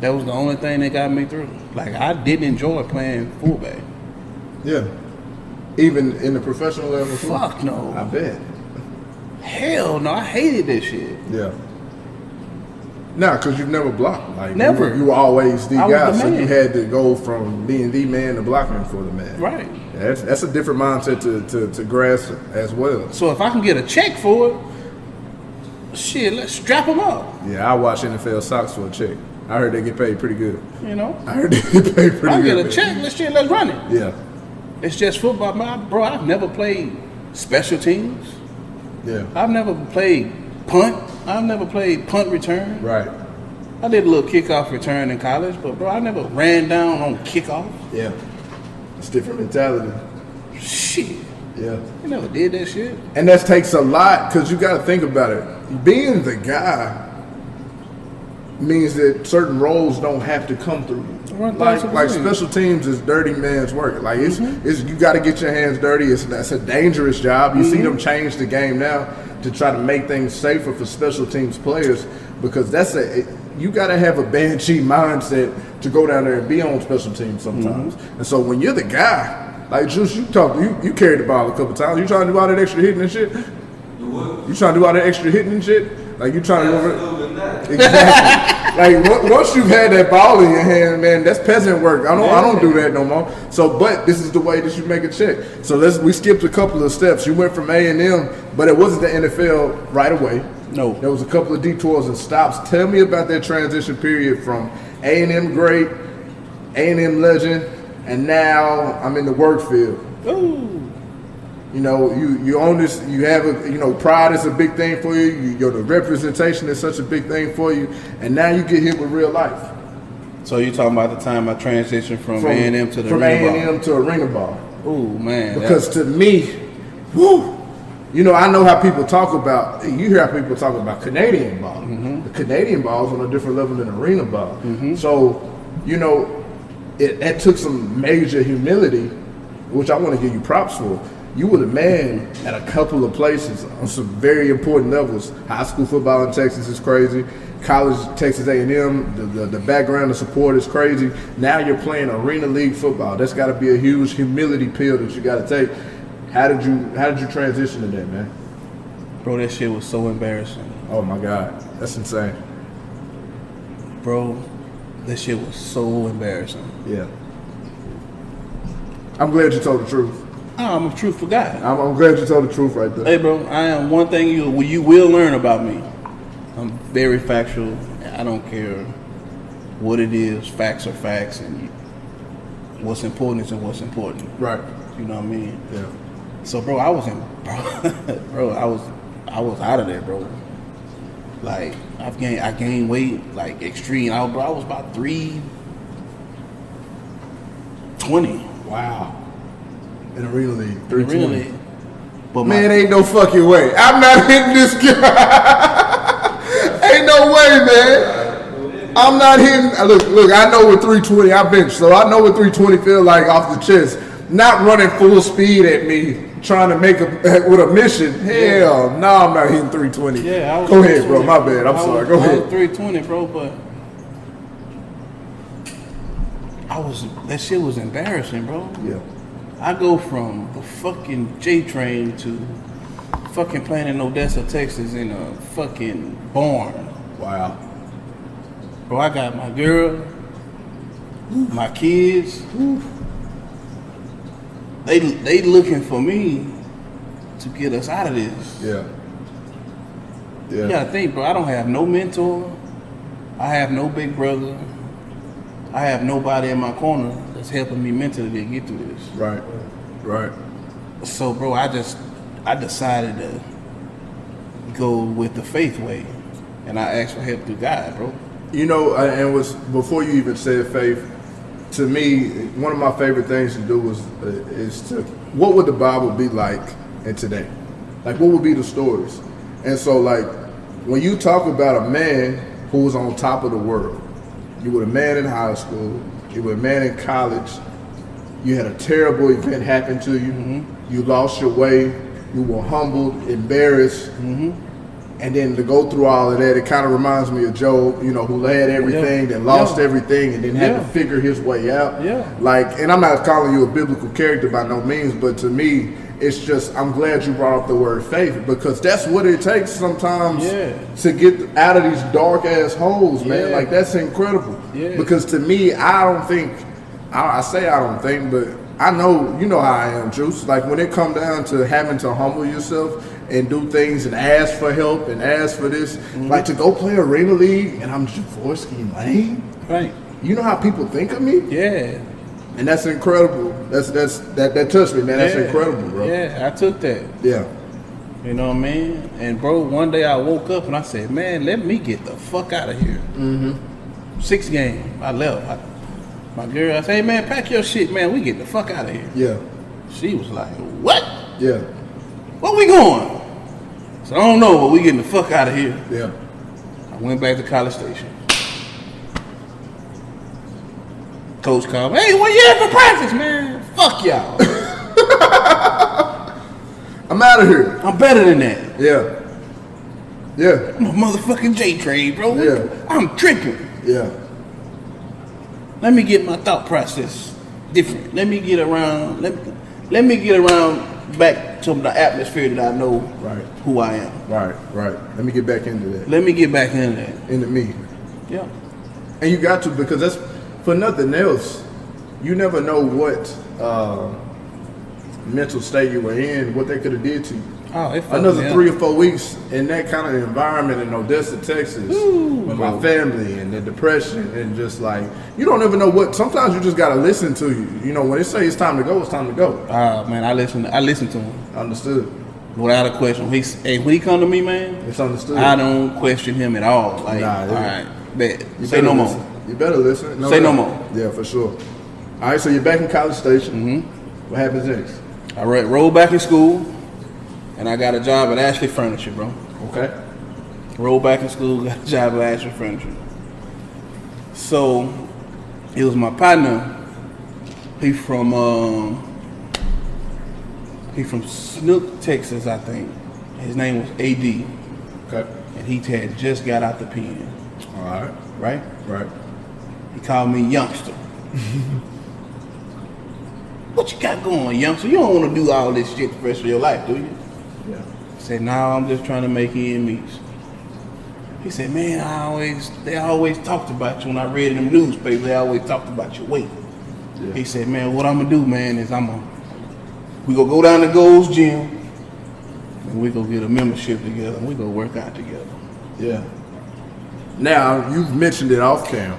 That was the only thing that got me through. Like, I didn't enjoy playing fullback. Yeah. Even in the professional level? Fuck no. I bet. Hell no. I hated that shit. Yeah. No, because you've never blocked. Like, never. You were always the guy, so man. you had to go from being the man to blocking for the man. Right. Yeah, that's a different mindset to grasp as well. So if I can get a check for it, shit, let's strap them up. Yeah, I watch NFL Socks for a check. I heard they get paid pretty good. You know? I heard they get paid pretty good. I get a check, let's run it. Yeah. It's just football. Bro, I've never played special teams. Yeah. I've never played punt. I've never played punt return. Right. I did a little kickoff return in college, but bro, I never ran down on kickoff. Yeah. It's different mentality. Shit. Yeah. I never did that shit. And that takes a lot, because you got to think about it. Being the guy means that certain roles don't have to come through you. Like special teams is dirty man's work. Like it's you got to get your hands dirty. That's a dangerous job. You see them change the game now to try to make things safer for special teams players, because you got to have a banshee mindset to go down there and be on special teams sometimes. And so when you're the guy, like Juice, you carried the ball a couple times. You trying to do all that extra hitting and shit? You trying to do all that extra hitting and shit? Like you trying to go over exactly. Like once you've had that ball in your hand, man, that's peasant work. I don't do that no more. So, but this is the way that you make a check. So we skipped a couple of steps. You went from A&M, but it wasn't the NFL right away. No, there was a couple of detours and stops. Tell me about that transition period from A&M great, A&M legend, and now I'm in the work field. Ooh. You know, you own this. You have pride is a big thing for you. The representation is such a big thing for you, and now you get hit with real life. So you're talking about the time I transitioned from A&M to the arena ball. From A&M to arena ball. Oh man! Because to me, whoo, I know how people talk about. You hear how people talk about Canadian ball. The Canadian ball is on a different level than arena ball. So, it took some major humility, which I want to give you props for. You were the man at a couple of places on some very important levels. High school football in Texas is crazy. College, Texas A&M, the background, the support is crazy. Now you're playing arena league football. That's got to be a huge humility pill that you got to take. How did you transition to that, man? Bro, that shit was so embarrassing. Oh my God, that's insane. Bro, that shit was so embarrassing. Yeah. I'm glad you told the truth. Oh, I'm a truthful guy. I'm glad you told the truth right there. Hey, bro, I am one thing you will learn about me. I'm very factual. I don't care what it is. Facts are facts, and what's important is what's important. Right. You know what I mean? Yeah. So, bro, I was out of there, bro. Like I gained weight like extreme. I was about 320. Wow. In arena league, 320. Really? But Man, ain't no fucking way. I'm not hitting this guy. Ain't no way, man. I'm not hitting. Look, I know what 320 I bench, so I know what 320 feel like off the chest. Not running full speed at me, trying to make with a mission. Hell, no, I'm not hitting 320. Yeah, I was Go ahead, bro. My bad. I'm sorry. Go ahead. I was 320, bro, but that shit was embarrassing, bro. Yeah. I go from the fucking J train to fucking playing in Odessa, Texas in a fucking barn. Wow. Bro, I got my girl, my kids. They looking for me to get us out of this. Yeah. You gotta think, bro, I don't have no mentor. I have no big brother. I have nobody in my corner that's helping me mentally to get through this. Right. Right. So, bro, I decided to go with the faith way, and I asked for help through God, bro. You know, and it was before you even said faith. To me, one of my favorite things to do is to what would the Bible be like in today? Like, what would be the stories? And so, like, when you talk about a man who was on top of the world, you were a man in high school, you were a man in college, you had a terrible event happen to you, you lost your way, you were humbled, embarrassed, and then to go through all of that, it kind of reminds me of Job, you know, who had everything, then lost everything, and then had to figure his way out. Yeah. Like, and I'm not calling you a biblical character by no means, but to me, it's just, I'm glad you brought up the word faith, because that's what it takes sometimes to get out of these dark ass holes, man. Like, that's incredible. Yeah. Because to me, I don't think, I don't think, but I know, you know how I am, Juice. Like, when it come down to having to humble yourself and do things and ask for help and ask for this, like to go play arena league and I'm Jorvorskie Lane. Right. You know how people think of me? Yeah. And that's incredible. That touched me, man. That's incredible, bro. Yeah, I took that. Yeah. You know what I mean? And bro, one day I woke up and I said, man, let me get the fuck out of here. 6 games. I left. My girl, I said, hey man, pack your shit, man. We get the fuck out of here. Yeah. She was like, what? Yeah. Where we going? So I don't know, but we getting the fuck out of here. Yeah. I went back to College Station. Coach called me, hey, where you at for practice, man? Fuck y'all. I'm out of here. I'm better than that. Yeah. Yeah. I'm a motherfucking J trade, bro. Yeah. I'm tripping. Yeah. Let me get my thought process different. Let me get around. Let me get around back to the atmosphere that I know who I am. Right. Let me get back into that. Let me get back into that. Into me. Yeah. And you got to, because that's, for nothing else, you never know what mental state you were in, what they could have did to you. Oh, another 3 or 4 weeks in that kind of environment in Odessa, Texas, with my family and the depression, and just like, you don't ever know what, sometimes you just got to listen to you. You know, when they say it's time to go, it's time to go. Man, I listen to him. Understood. Without a question. When he come to me, man, it's understood. I don't question him at all. Like, all right, bet. Say no more. You better listen. Say no more. Yeah, for sure. All right, so you're back in College Station. What happens next? I rolled back in school. And I got a job at Ashley Furniture, bro. Okay. Rolled back in school, got a job at Ashley Furniture. So, it was my partner. He from, He from Snook, Texas, I think. His name was AD. Okay. And he had just got out the pen. All right. Right? Right. He called me youngster. What you got going, youngster? You don't want to do all this shit the rest of your life, do you? Yeah. I said, no, I'm just trying to make ends meet. He said, man, they always talked about you. When I read in the newspaper, they always talked about your weight. Yeah. He said, man, what I'm gonna do, man, is we gonna go down to Gold's Gym and we gonna get a membership together and we gonna work out together. Yeah. Now, you've mentioned it off cam.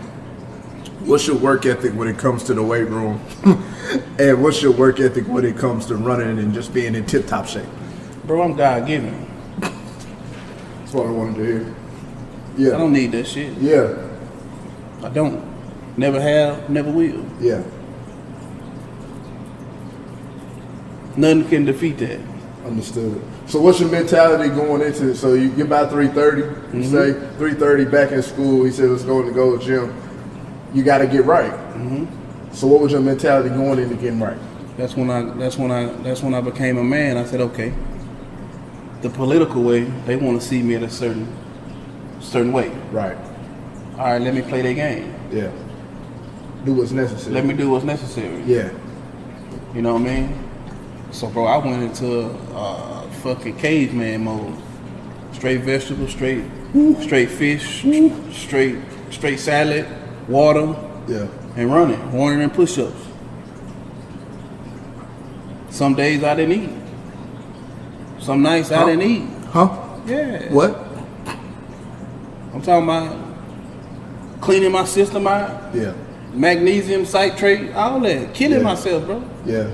What's your work ethic when it comes to the weight room? And what's your work ethic when it comes to running and just being in tip-top shape? Bro, I'm God-given. That's what I wanted to hear. Yeah. I don't need that shit. Yeah. I don't. Never have, never will. Yeah. Nothing can defeat that. Understood. So what's your mentality going into it? So you get by 3:30, you say 3:30 back in school, he said let's go to the Gold Gym. You gotta get right. So what was your mentality going into getting right? That's when I became a man. I said, okay, the political way, they want to see me in a certain way. Right. All right, let me play their game. Yeah. Do what's necessary. Let me do what's necessary. Yeah. You know what I mean? So, bro, I went into fucking caveman mode. Straight vegetables, straight fish, straight salad, water, Yeah. and running and push-ups. Some days I didn't eat. Some nights I didn't eat. Huh? Yeah. What? I'm talking about cleaning my system out, Yeah. magnesium, citrate, all that. Killing Yeah. myself, bro. Yeah.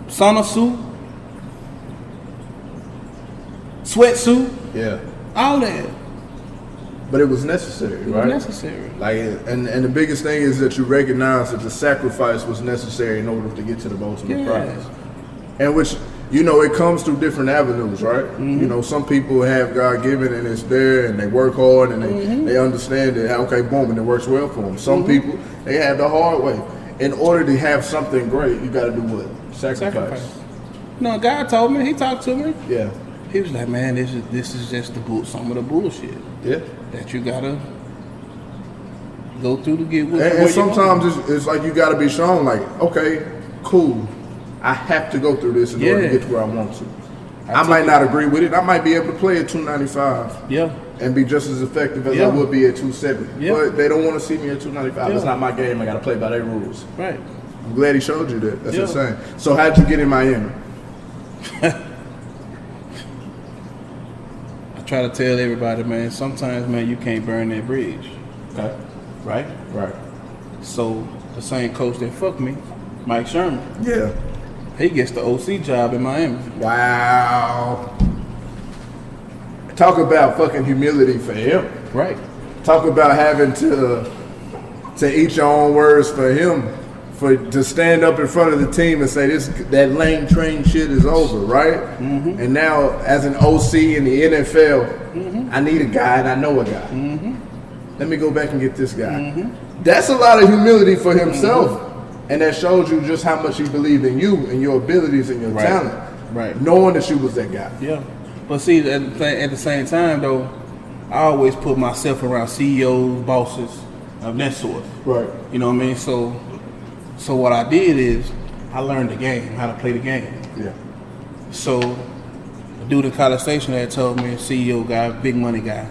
Sauna suit, sweatsuit, Yeah. all that. But it was necessary, It right? was necessary. Like, and the biggest thing is that you recognize that the sacrifice was necessary in order to get to the ultimate prize. And which, you know, it comes through different avenues, right? You know, some people have God given and it's there and they work hard and they understand it. Okay, boom, and it works well for them. Some people, they have the hard way. In order to have something great, you got to do what? Sacrifice. No, God told me. He talked to me. Yeah. He was like, man, this is just some of the bullshit Yeah. that you gotta go through to get where And you sometimes going. it's like you got to be shown, like, okay, cool. I have to go through this in order to get to where I want to. I might not agree with it. I might be able to play at 295 and be just as effective as I would be at 270. But they don't want to see me at 295. It's not my game. I got to play by their rules. Right. I'm glad he showed you that. That's insane. So how'd you get in Miami? I try to tell everybody, man, sometimes, man, you can't burn that bridge. Okay. Right? Right. So the same coach that fucked me, Mike Sherman, Yeah. he gets the OC job in Miami. Wow. Talk about fucking humility for him. Right. Talk about having to eat your own words for him, to stand up in front of the team and say that lame train shit is over, right? And now as an OC in the NFL, I need a guy and I know a guy. Let me go back and get this guy. That's a lot of humility for himself. And that shows you just how much he believed in you and your abilities and your talent. Right. Knowing that you was that guy. Yeah. But see, at the same time, though, I always put myself around CEOs, bosses of that sort. Right. You know what I mean? So what I did is I learned the game, how to play the game. Yeah. So a dude in College Station had told me, a CEO guy, big money guy,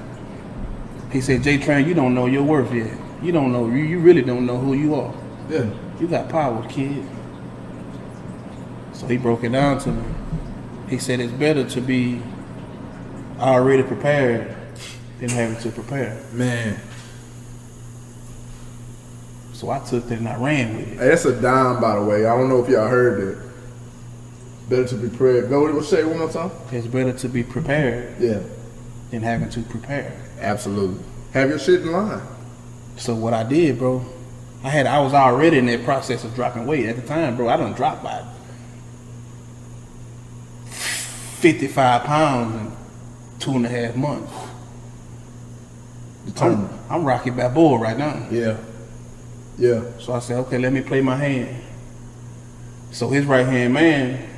he said, J-Train, you don't know your worth yet. You don't know, you really don't know who you are. Yeah. You got power, kid. So he broke it down to me. He said it's better to be already prepared than having to prepare. Man. So I took that and I ran with it. Hey, that's a dime, by the way. I don't know if y'all heard that. Better to be prepared. Go say it one more time. It's better to be prepared than having to prepare. Absolutely. Have your shit in line. So what I did, bro, I was already in that process of dropping weight at the time, bro. I done dropped by 55 pounds in 2.5 months. I'm Rocky Balboa right now. Yeah. Yeah. So I said, okay, let me play my hand. So his right hand man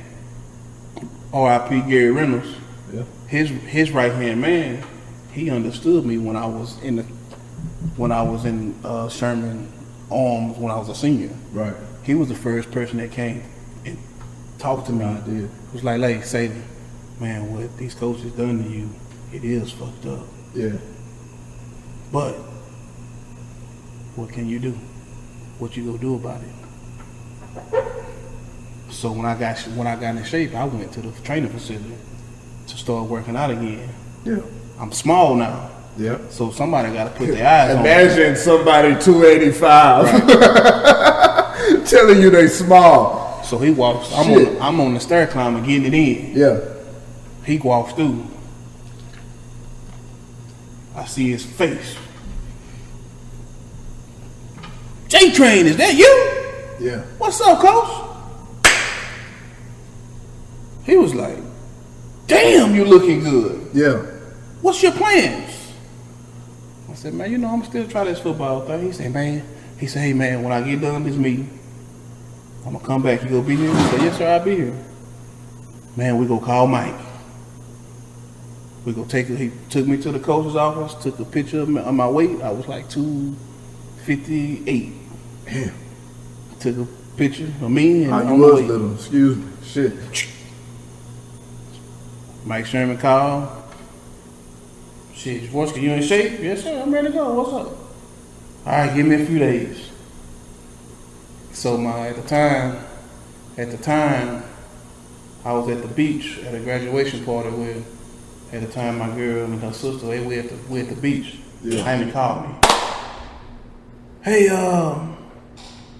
R.I.P. Gary Reynolds. Yeah. His right hand man, he understood me when I was in Sherman Arms when I was a senior. Right. He was the first person that came and talked to me. I did. It was like, say, man, what these coaches done to you, it is fucked up. Yeah. But what can you do? What you gonna do about it? So when I got in shape, I went to the training facility to start working out again. Yeah. I'm small now. Yeah. So somebody got to put their eyes on me. Imagine somebody 285 telling you they small. So he walks. I'm on the stair climber getting it in. Yeah. He walks through. I see his face. J-Train, is that you? Yeah. What's up, coach? He was like, damn, you looking good. Yeah. What's your plans? I said, man, I'm still trying this football thing. He said, hey, man, when I get done this meeting, I'm going to come back. You going to be here? I said, yes, sir, I'll be here. Man, we going to call Mike. He took me to the coach's office, took a picture of my weight. I was like 258. Damn. Took a picture of me and I on was the weight. little. Excuse me. Shit. Mike Sherman called. Shit, Jorvorskie, you in shape? Yes, sir, I'm ready to go. What's up? All right, give me a few days. So at the time, I was at the beach at a graduation party where, at the time, my girl and her sister, we at the beach. Yeah. Amy called me. Hey,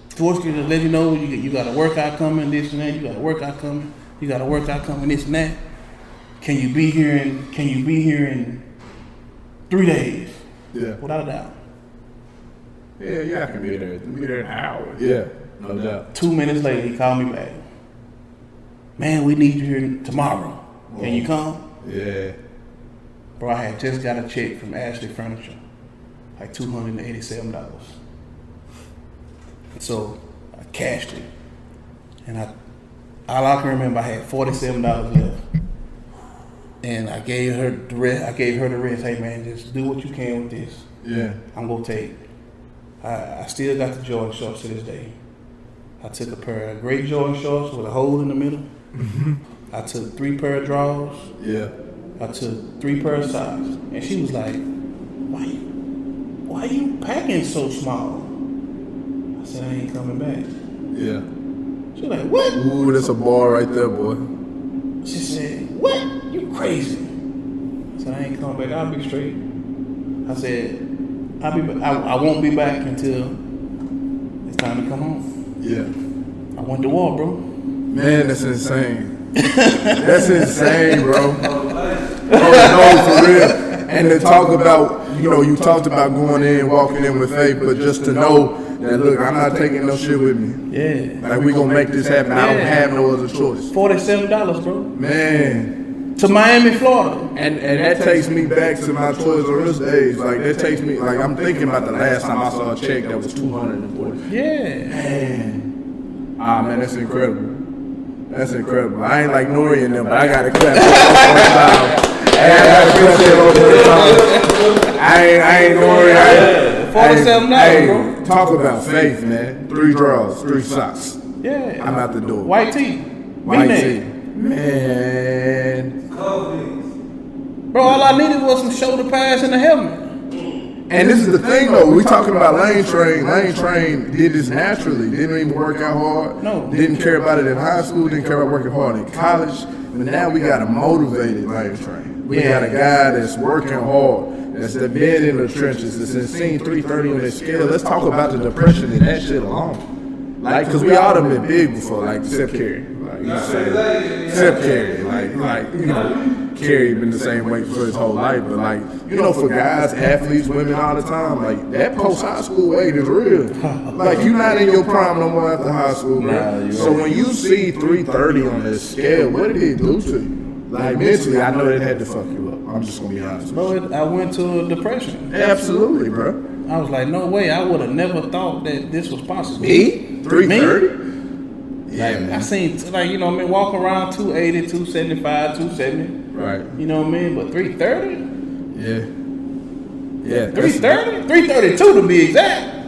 Jorvorskie, to let you know you got a workout coming, this and that. You got a workout coming. This and that. Can you be here in 3 days? Yeah. Without a doubt. Yeah, I can be there. Be there in an hour. Yeah, no doubt. 2 minutes later, he called me back. Man, we need you here tomorrow. Can you come? Yeah. Bro, I had just got a check from Ashley Furniture, like $287. So I cashed it, and all I can remember, I had $47 left, and I gave her the rest. Hey man, just do what you can with this. Yeah. I'm gonna take. I still got the Jordan shorts to this day. I took a pair of great Jordan shorts with a hole in the middle. Mm-hmm. I took 3 pair of drawers. Yeah. I took 3 pair of socks, and she was like, "Why you packing so small?" I said, "I ain't coming back." Yeah. She was like, "What?" Ooh, that's a bar right there, boy. She said, "What? You crazy?" I said, "I ain't coming back. I'll be straight." I said, I won't be back until it's time to come home. Yeah. I went to war, bro. Man, that's insane. That's insane, bro. Oh, no, for real. And to talk about, you talked about going in, walking in with faith, but just to know that, look, I'm not taking no shit with me. Yeah. Like, we gonna make this happen. I don't have no other choice. $47, bro. Man. To Miami, Florida. And that takes me back to my Toys R Us days. Like, that takes me, like, I'm thinking about the last time I saw a check that was $240. Yeah. Man. Man, that's incredible. That's incredible. I ain't like Nori and them, but I gotta clap I ain't Nori. $47, bro. Talk about faith, man. 3 drawers, 3 socks. Yeah. I'm out the door. White tee. White V-neck. tee. Man. Bro, all I needed was some shoulder pads and a helmet. And this is the thing, though. We talking about Lane Train. Lane Train did this naturally. Didn't even work out hard. No. Didn't care about it in high school. Didn't care about working hard in college. But now we got a motivated Lane Train. We got a guy that's working hard. That's been in the trenches. That's seen 330 on that scale. Let's talk about the depression and that shit alone. Like, cause we all done been big before, like Seth Carey. Like, you know, Seth Carey. Like, Carey been the same way for his whole life. But like, for guys, athletes, women all the time, like that post high school weight is real. Like, you're not in your prime no more after high school, man. So when you see 330 on this scale, what did it do to you? Like, mentally, I know that had to fuck you up. I'm just gonna be honest. Bro, I went to a depression. Absolutely, bro. I was like, no way. I would have never thought that this was possible. Me? 330? Yeah, like, man. I seen, like, you know what I mean, walking around 280, 275, 270. Right. You know what I mean? But 330? Yeah. Yeah. 330? 332 to be exact.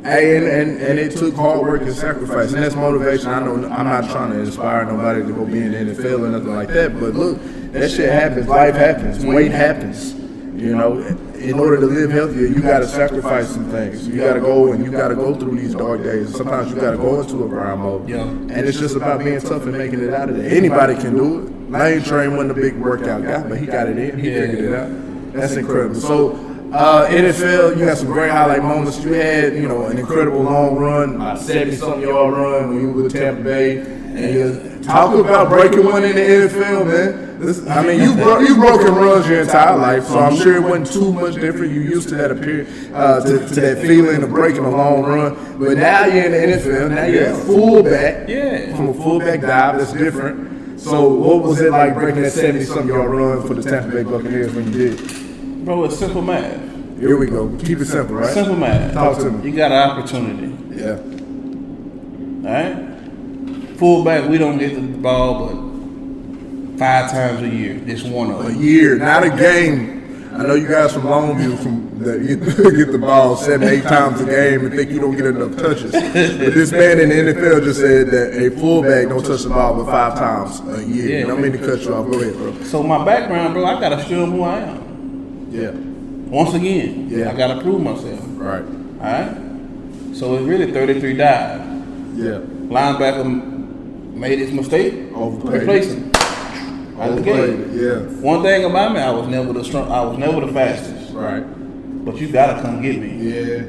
Hey, and it took hard work and sacrifice, and that's motivation. I know I'm not trying to inspire nobody to go be in the NFL or nothing like that, but look, that shit happens. Life happens. Weight happens. You know, in order to live healthier, you got to sacrifice some things. You got to go and you got to go through these dark days. Sometimes you got to go into a grind mode. Yeah. And it's just about being tough and making it out of there. Anybody can do it. Lane Train wasn't a big workout guy, but he got it in. He figured it out. That's incredible. So, NFL, you had some great highlight moments. You had, you know, an incredible long run, 70-something yard run when you were with Tampa Bay. And you talk about breaking one in the NFL, man. I mean, you've broken runs your entire life, so I'm sure it wasn't too much different. You used to that appearance, to that feeling of breaking a long run. But now you're in the NFL. Now you're a fullback. Yeah. From a fullback dive, that's different. So what was it like breaking that 70-something yard run for the Tampa Bay Buccaneers when you did? Bro, it's simple math. Here we go. Keep it simple, right? Simple math. Talk to me. You got an opportunity. Yeah. All right? Fullback, we don't get the ball but 5 times a year. This one of A them. year, not a game. I know you guys from Longview get the ball 7-8 times a game and think you don't get enough touches. But this man in the NFL just said that a fullback don't touch the ball but 5 times a year. Yeah, I don't mean to cut you off. Go ahead, bro. So my background, bro, I gotta show them who I am. Yeah. Once again, Yeah. I gotta prove myself. Right. All right? So it's really 33 dive. Yeah. Linebacker made his mistake. Overplayed. Replace him. Out the game. Yeah. One thing about me, I was never the fastest. Right. But you gotta come get me. Yeah.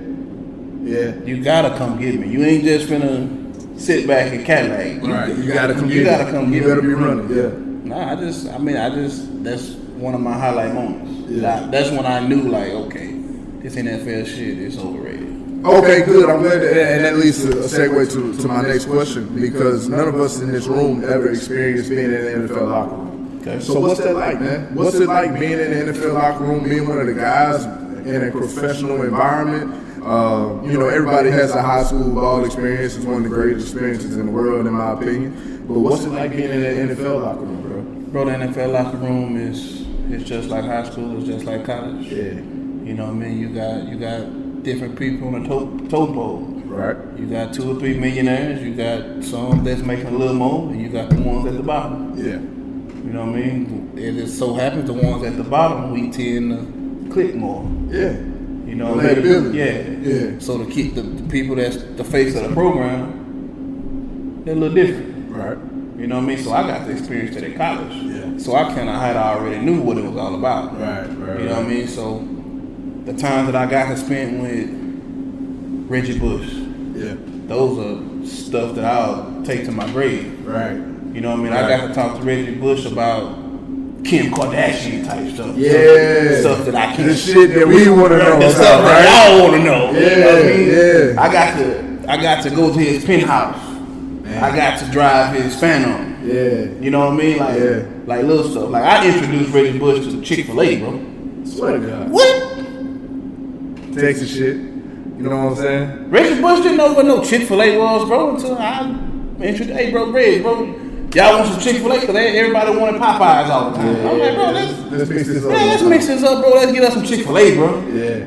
Yeah. You gotta come get me. You ain't just finna sit back and Cadillac. Right. You gotta come You get gotta me. come You get better me. be running. Yeah. Nah, that's one of my highlight moments. Yeah. That's when I knew, like, okay, this NFL shit is overrated. Okay, good. I'm glad and that leads to a segue to my next question because none of us in this room ever experienced being in the NFL locker room. Okay. So what's that like, man? What's it like being in the NFL locker room, being one of the guys in a professional environment? You know, everybody has a high school ball experience. It's one of the greatest experiences in the world, in my opinion. But what's it like being in the NFL locker room, bro? Bro, the NFL locker room is just like high school. It's just like college. Yeah. You know what I mean? You got different people on the totem pole. Right. You got 2 or 3 millionaires. You got some that's making a little more, and you got the ones at the bottom. Yeah. You know what I mean? It just so happens the ones at the bottom we tend to click more. Yeah. You know what I mean? Relatability. Yeah. Yeah. So to keep the people that's the face of the program, they're a little different. Right. You know what I mean? So I got to experience that at college. Yeah. So I kind of had already knew what it was all about. Right. You know what I mean? So the times that I got to spend with Reggie Bush, Yeah. those are stuff that I'll take to my grave. Right. You know what I mean? Right. I got to talk to Reggie Bush about Kim Kardashian type stuff. Yeah. Stuff that I can't. The shit that we want to know The about, stuff right? that y'all want to know. Yeah, You know what I mean? yeah. I got to go to his penthouse. Man. I got to drive his Phantom. Yeah. You know what I mean? Like, Yeah. like little stuff. Like I introduced Reggie Bush to Chick-fil-A, bro. Swear to God. What? Texas shit. You know what I'm saying? Reggie Bush didn't know what no Chick-fil-A was, bro, until I introduced, hey, bro, Reg, bro, y'all want some Chick-fil-A? Because everybody wanted Popeyes all the time. I'm like, bro, let's mix this up. let's mix this up, bro. Let's get us some Chick-fil-A, bro. Yeah.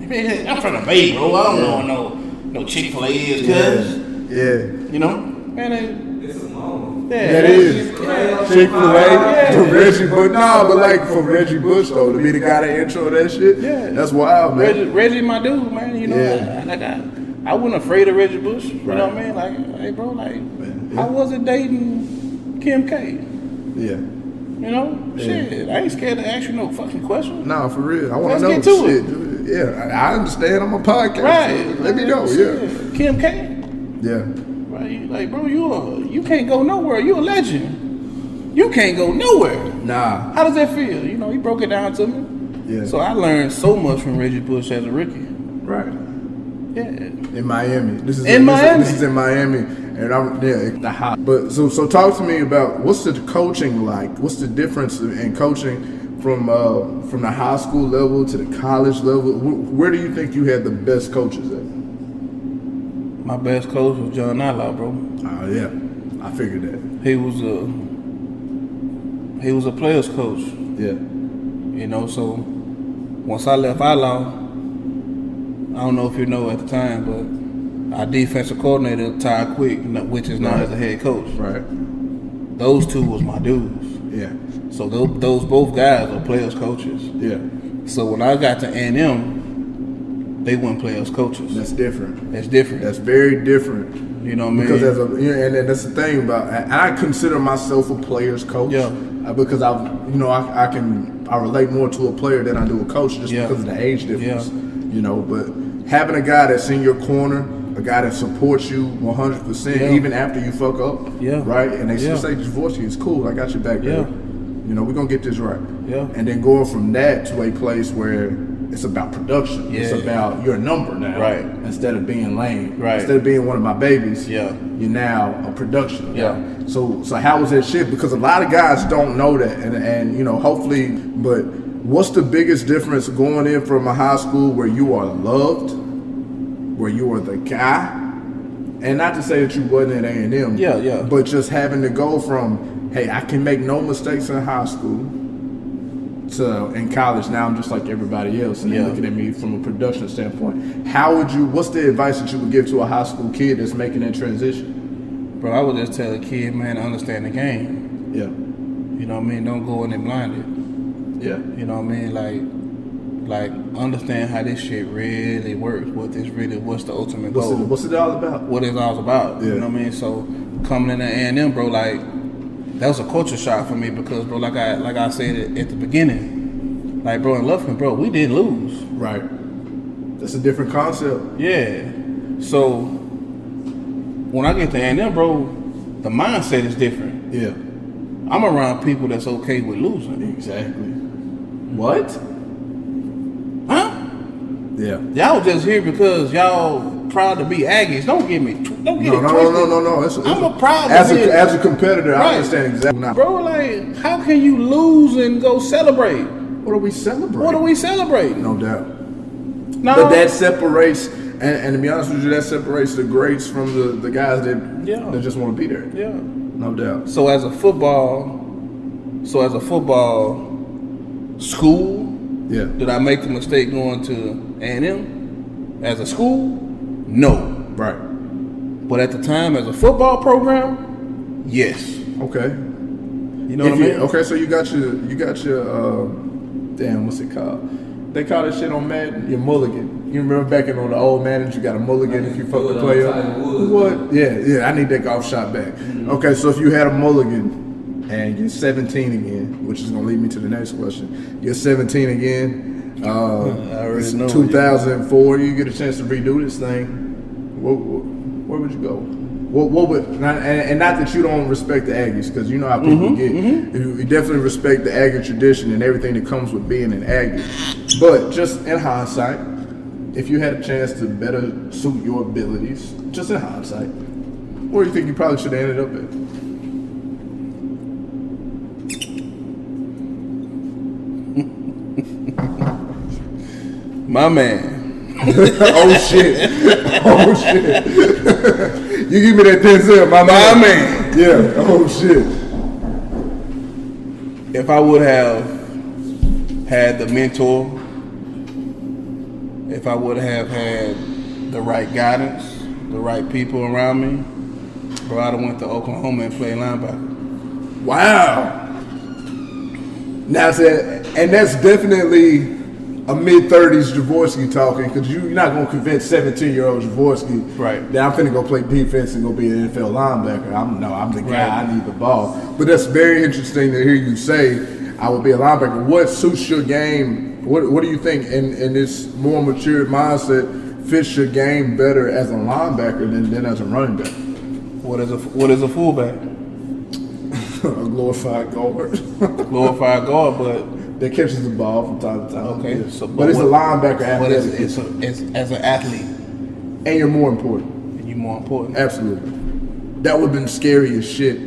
Man, I'm from the Bay, bro. I don't know what no Chick-fil-A is, cuz. Yeah. You know? Man, It's a long. yeah, That is. yeah. Chick-fil-A to Reggie Bush. Nah, but like for Reggie Bush though, to be the guy that intro that shit, Yeah. that's wild, man. Reggie, my dude, man. You know, Yeah. I wasn't afraid of Reggie Bush. You Right. know what I mean? Like, hey, bro, like, Yeah. how was it dating Kim K? Yeah. You know, Yeah. shit. I ain't scared to ask you no fucking question. Nah, for real. I want Let's to know get to shit. Dude. Yeah, I understand. I'm a podcast. Right. So let me know. Yeah. Shit. Kim K. Yeah. Right. Like, bro, you can't go nowhere. You a legend. You can't go nowhere. Nah. How does that feel? You know, he broke it down to me. Yeah. So I learned so much from Reggie Bush as a rookie. Right. Yeah. In Miami. This is Miami. This is in Miami, and I'm the hot. But so talk to me about what's the coaching like? What's the difference in coaching from the high school level to the college level? Where do you think you had the best coaches at? My best coach was John Nylaw, bro. Oh yeah. I figured that. He was a player's coach. Yeah. You know, so once I left Outlaw, I don't know if you know at the time, but our defensive coordinator, Ty Quick, which is now as a head coach. Right. Those two was my dudes. Yeah. So those both guys are players coaches. Yeah. So when I got to A&M, they weren't players coaches. That's different. That's different. That's very different. You know what I mean? Because and that's the thing about, I consider myself a player's coach. Yeah. Because I relate more to a player than I do a coach just because of the age difference. Yeah. You know, but having a guy that's in your corner, a guy that supports you 100%, even after you fuck up, right? And they just say, Jorvorskie, it's cool, I got your back, baby. You know, we're gonna get this right. Yeah. And then going from that to a place where it's about production. It's about your number now. Right. Instead of being lame. Right. Instead of being one of my babies. Yeah. You're now a production. Yeah. So how was that shift? Because a lot of guys don't know that, and you know, hopefully. But what's the biggest difference going in from a high school where you are loved, where you are the guy, and not to say that you wasn't at A&M. Yeah. But just having to go from, hey, I can make no mistakes in high school, to in college now I'm just like everybody else, and they're looking at me from a production standpoint. What's the advice that you would give to a high school kid that's making that transition? Bro, I would just tell a kid, man, to understand the game. Yeah. You know what I mean? Don't go in there blinded. Yeah. You know what I mean? Like understand how this shit really works. What's the ultimate goal? What's it all about? What it's all about. Yeah. You know what I mean? So coming in at A&M, bro, like that was a culture shock for me because, bro, like I said at the beginning, like, bro, in Lufkin, bro, we didn't lose. Right. That's a different concept. Yeah. So when I get to A&M, bro, the mindset is different. Yeah. I'm around people that's okay with losing. Exactly. What? Huh? Yeah. Y'all just here because y'all proud to be Aggies. Don't get it twisted. No. I'm a proud as a competitor, right. I understand exactly. Bro, like, how can you lose and go celebrate? What are we celebrating? What are we celebrating? No doubt. No. But that separates, and to be honest with you, that separates the greats from the guys that just want to be there. Yeah. No doubt. So as a football school, did I make the mistake going to A&M as a school? No. Right. But at the time, as a football program, yes. Okay. You know what I mean? Okay, so you got your damn, what's it called? They call that shit on Madden your mulligan. You remember back in on the old Madden, you got a mulligan if you fuck the player. What? Yeah. I need that golf shot back. Mm-hmm. Okay, so if you had a mulligan and you're 17 again, which is gonna lead me to the next question. You're 17 again. I already it's know. 2004. You get a chance to redo this thing. Where would you go? What would, and not that you don't respect the Aggies, because you know how people get. You definitely respect the Aggie tradition and everything that comes with being an Aggie. But just in hindsight, if you had a chance to better suit your abilities, just in hindsight, where do you think you probably should have ended up at? My man. Oh shit! You give me that Denzel, my man. Yeah. Oh shit. If I would have had the mentor, if I would have had the right guidance, the right people around me, bro, I'd have went to Oklahoma and played linebacker. Wow. Now, and that's definitely a mid-30s Jorvorskie talking, because you're not going to convince 17-year-old Jorvorskie that I'm finna go play defense and go be an NFL linebacker. I'm the guy. I need the ball. But that's very interesting to hear you say I would be a linebacker. What suits your game? What do you think in this more mature mindset fits your game better as a linebacker than as a running back? What is a fullback? A glorified guard. Glorified guard, but that catches the ball from time to time. Okay, yeah. so but it's a linebacker but athlete. it's as an athlete. And you're more important. And you're more important. Absolutely. That would have been scary as shit.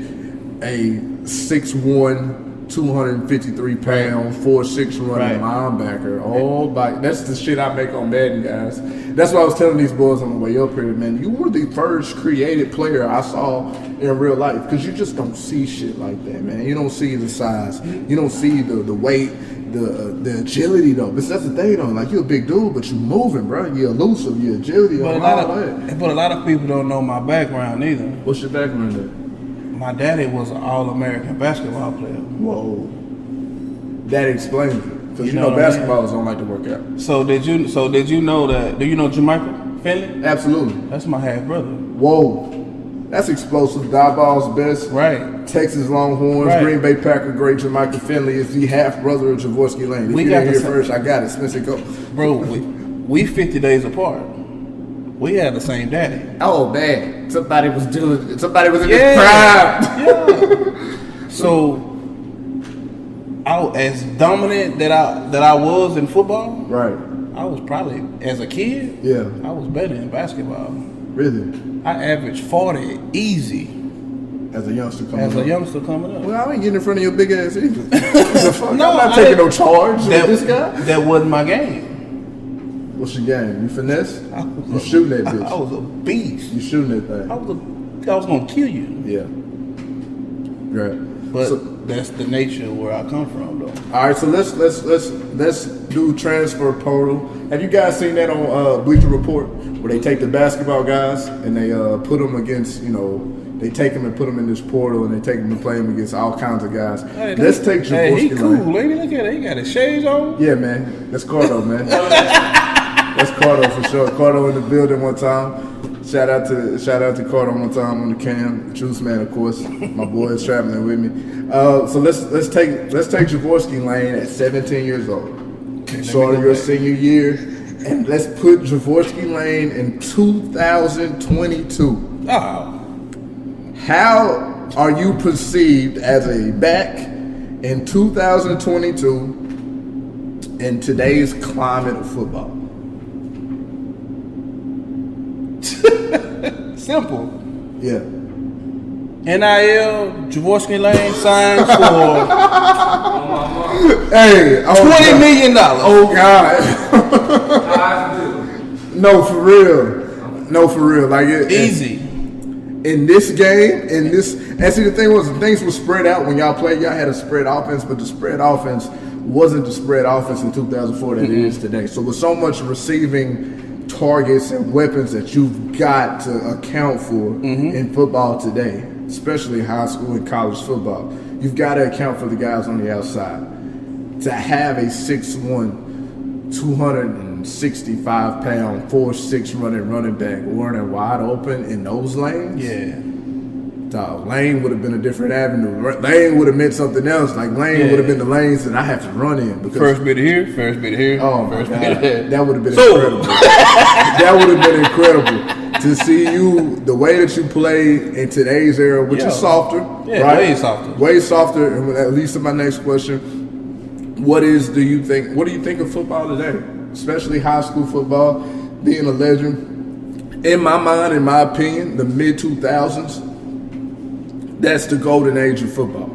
A 6'1", 253-pound, 4'6" running linebacker. All by that's the shit I make on Madden, guys. That's what I was telling these boys on the way up here, man. You were the first created player I saw in real life, because you just don't see shit like that, man. You don't see the size, you don't see the weight, the agility though. But that's the thing though. Like, you're a big dude, but you moving, bro. You're elusive, you're agility. But a lot of people don't know my background either. What's your background there? My daddy was an All-American basketball player. Whoa, that explains it. Because you know basketballers don't like to work out. So did you know that? Do you know Jermichael Finley? Absolutely. That's my half brother. Whoa, that's explosive. Dieball's best. Right. Texas Longhorns, Right. Green Bay Packer great Jermichael Finley is the half brother of Jorvorskie Lane. If We you got didn't the hear same- first, I got it. Spencer, go. Bro, we 50 days apart. We had the same daddy. Oh man, somebody was in his prime. Yeah. So, as dominant that I was in football, Right. I was probably, as a kid, Yeah. I was better in basketball. Really. I averaged 40 easy As a youngster coming as up. a youngster coming up. Well, I ain't getting in front of your big ass either. What the fuck? No, I'm not I taking didn't- no charge with this guy. That wasn't my game. What's your game? You finesse? I You was shooting that I bitch? was a beast. You shooting that thing? I was gonna kill you. Yeah. Right. But So- that's the nature of where I come from, though. all right, so let's do transfer portal. Have you guys seen that on Bleacher Report, where they take the basketball guys and they put them against, they take them and put them in this portal, and they take them and play them against all kinds of guys. Hey, Let's take Hey, he Jorvorskie cool, Lane. lady. Look at it. He got his shades on. Yeah, man, that's Cardo, man. That's Cardo for sure. Cardo in the building one time. Shout out to Cardo one time on the cam. Juice man, of course. My boy is traveling with me. So let's take Jorvorskie Lane at 17 years old. Start of your senior year, and let's put Jorvorskie Lane in 2022. Oh, How are you perceived as a back in 2022 in today's climate of football? simple. Yeah. NIL, Jorvorskie Lane signs for Hey, oh $20 God. million. Oh God. No, for real. Like Easy. in this game, and see, the thing was, things were spread out when y'all played. Y'all had a spread offense, but the spread offense wasn't the spread offense in 2004 that it is today. So with so much receiving targets and weapons that you've got to account for in football today, especially high school and college football, you've got to account for the guys on the outside. To have a 6'1", 265-pound, 4'6" running back running wide open in those lanes, Yeah. dog, lane would have been a different avenue. Lane would have meant something else. Like, lane would have been the lanes that I have to run in. Because First bit of here, first bit of here. oh my first God, bit of here. that would have been So- incredible. That would have been incredible to see you, the way that you play in today's era, which Yeah. is softer, Yeah, right? way softer. Way softer. And that leads to my next question. What do you think of football today? Especially high school football, being a legend. In my mind, in my opinion, the mid-2000s, that's the golden age of football.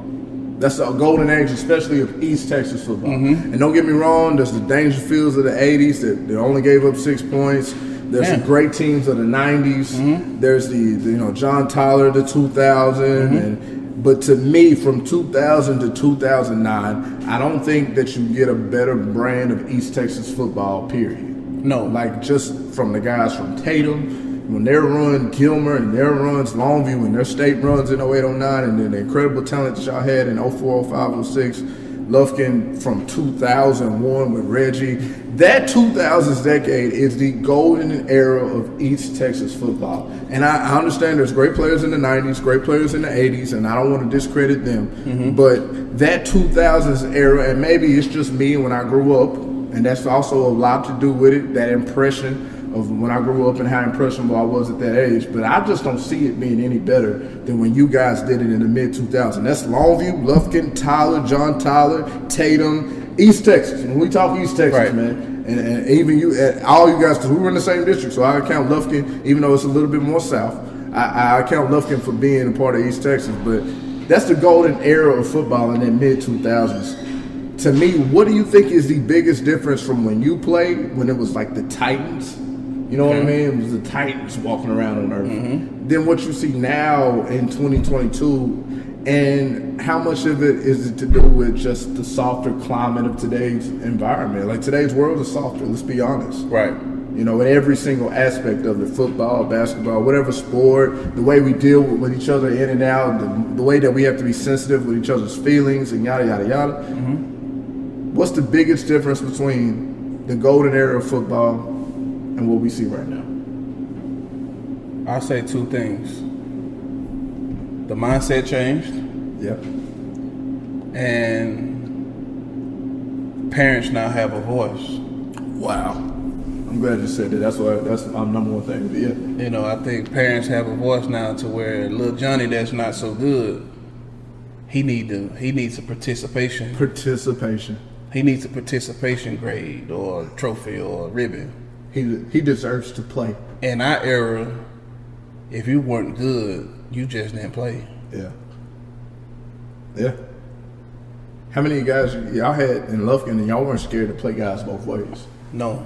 That's the golden age, especially of East Texas football. And don't get me wrong, there's the Dangerfields of the 80s that only gave up 6 points. There's the great teams of the 90s. There's the John Tyler, the 2000, but to me, from 2000 to 2009, I don't think that you get a better brand of East Texas football, period. No. Like, just from the guys from Tatum, when their run Gilmer and their runs Longview and their state runs in 08-09, and then the incredible talent that y'all had in 04, 05, 06, Lufkin from 2001 with Reggie. That 2000s decade is the golden era of East Texas football. And I understand there's great players in the 90s, great players in the 80s, and I don't want to discredit them. But that 2000s era, and maybe it's just me when I grew up, and that's also a lot to do with it, that impression of when I grew up and how impressionable I was at that age. But I just don't see it being any better than when you guys did it in the mid-2000s. That's Longview, Lufkin, Tyler, John Tyler, Tatum, East Texas. When we talk East Texas, Right. man, and even you, all you guys, because we were in the same district, so I count Lufkin, even though it's a little bit more south, I count Lufkin for being a part of East Texas. But that's the golden era of football in the mid 2000s. To me, what do you think is the biggest difference from when you played, when it was like the Titans? You know what I mean? It was the Titans walking around on earth. Then what you see now in 2022, and how much of it is it to do with just the softer climate of today's environment? Like today's world is softer, let's be honest. Right. You know, in every single aspect of it, football, basketball, whatever sport, the way we deal with each other in and out, the way that we have to be sensitive with each other's feelings and yada, yada, yada. What's the biggest difference between the golden era of football and what we see right now? I'll say two things. The mindset changed, Yep. and parents now have a voice. Wow. I'm glad you said that. That's our number one thing. But yeah. You know, I think parents have a voice now to where little Johnny that's not so good, he needs a participation. He needs a participation grade or a trophy or a ribbon. He deserves to play. In our era, if you weren't good, you just didn't play. Yeah. Yeah. How many guys y'all had in Lufkin and y'all weren't scared to play guys both ways? No.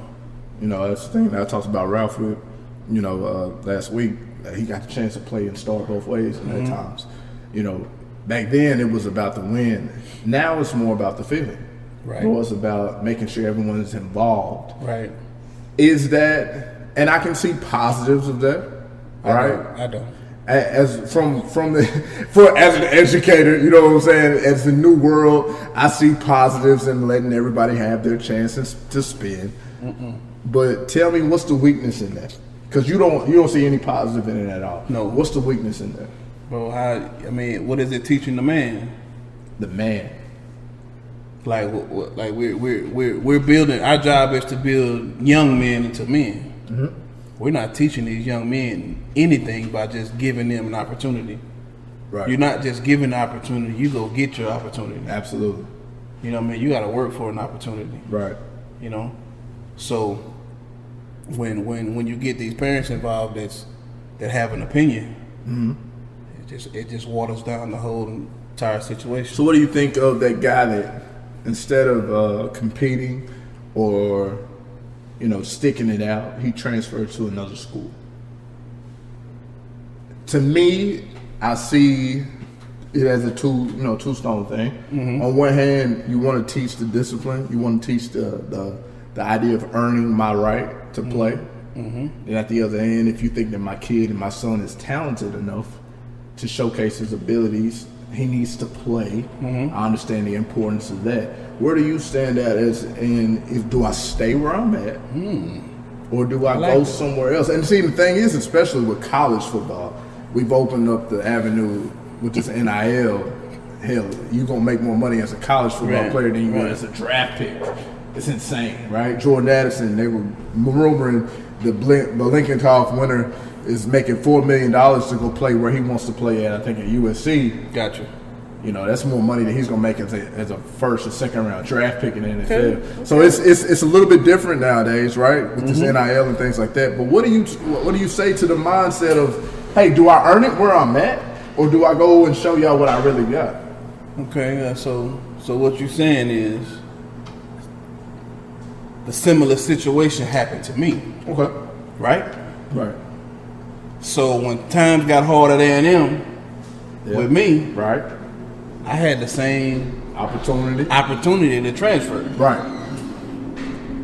You know, that's the thing that I talked about Ralph with, you know, last week. He got the chance to play and start both ways at times. You know, back then it was about the win. Now it's more about the feeling. Right. More it's about making sure everyone is involved. Right. Is that, and I can see positives of that, right? I don't. As as an educator, you know what I'm saying? As the new world, I see positives in letting everybody have their chances to spin. But tell me, what's the weakness in that? Because you don't see any positive in it at all. No. What's the weakness in that? Bro, what is it teaching the man? The man. Like we're building. Our job is to build young men into men. We're not teaching these young men anything by just giving them an opportunity. Right. You're not just giving the opportunity. You go get your opportunity. Absolutely. You know what I mean? You got to work for an opportunity. Right. You know. So when you get these parents involved that have an opinion, it just waters down the whole entire situation. So what do you think of that guy that instead of competing or, you know, sticking it out, he transferred to another school? To me, I see it as a two-stone thing. On one hand, you want to teach the discipline, you want to teach the idea of earning my right to play. And at the other end, if you think that my kid and my son is talented enough to showcase his abilities, he needs to play. I understand the importance of that. Where do you stand at do I stay where I'm at? Or do I go somewhere else? And see, the thing is, especially with college football, we've opened up the avenue with this NIL. Hell, you're going to make more money as a college football player than you would as a draft pick. It's insane, right? Jordan Addison, they were rumoring the Blinkenhoff winner is making $4 million to go play where he wants to play at, I think at USC. Gotcha. You know, that's more money than he's going to make as a first or second round draft pick in the NFL. Okay. So it's a little bit different nowadays, right? With this NIL and things like that. But what do you say to the mindset of, hey, do I earn it where I'm at, or do I go and show y'all what I really got? Okay, so what you're saying is the similar situation happened to me. Okay. Right? Right. So when times got hard at A&M with me, right, I had the same opportunity to transfer. Right.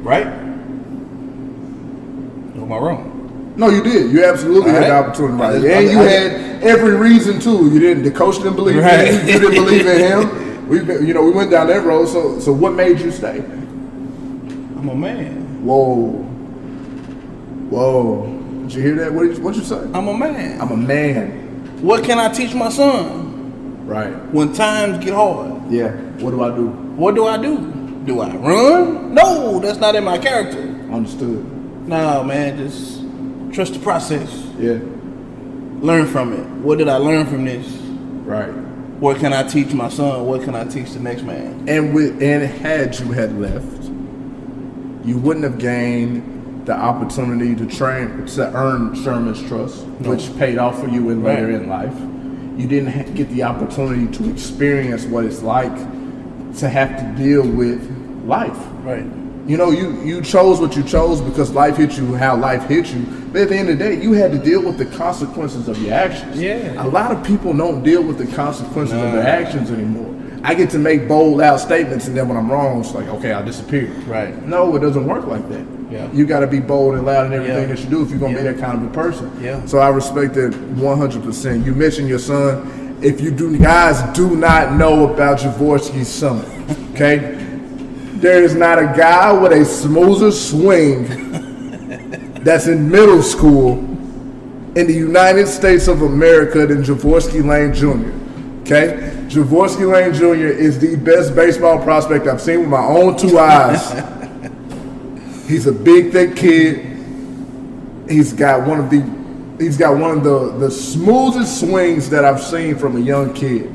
Right? Or am I wrong? No, you did. You absolutely had the opportunity. Right. And you had every reason to. The coach didn't believe in you. You didn't believe in him. We went down that road. So what made you stay? I'm a man. Whoa. Did you hear that? What'd you say? I'm a man. I'm a man. What can I teach my son? Right. When times get hard. Yeah. What do I do? What do I do? Do I run? No, that's not in my character. Understood. No, man, just trust the process. Yeah. Learn from it. What did I learn from this? Right. What can I teach my son? What can I teach the next man? And had you had left, you wouldn't have gained the opportunity to earn Sherman's trust, which paid off for you later in life. you didn't get the opportunity to experience what it's like to have to deal with life. Right. You know, you chose what you chose because life hit you how life hit you. But at the end of the day, you had to deal with the consequences of your actions. Yeah. A lot of people don't deal with the consequences of their actions anymore. I get to make bold out statements, and then when I'm wrong, it's like, okay, I'll disappear. Right. No, it doesn't work like that. Yeah. You got to be bold and loud in everything Yeah. that you do if you're going to Yeah. be that kind of a person. Yeah. So I respect it 100%. You mentioned your son. If you guys do not know about Jorvorskie's son, okay? There is not a guy with a smoother swing that's in middle school in the United States of America than Jorvorskie Lane Jr., okay? Jorvorskie Lane Jr. is the best baseball prospect I've seen with my own two eyes. He's a big, thick kid. He's got one of the smoothest swings that I've seen from a young kid.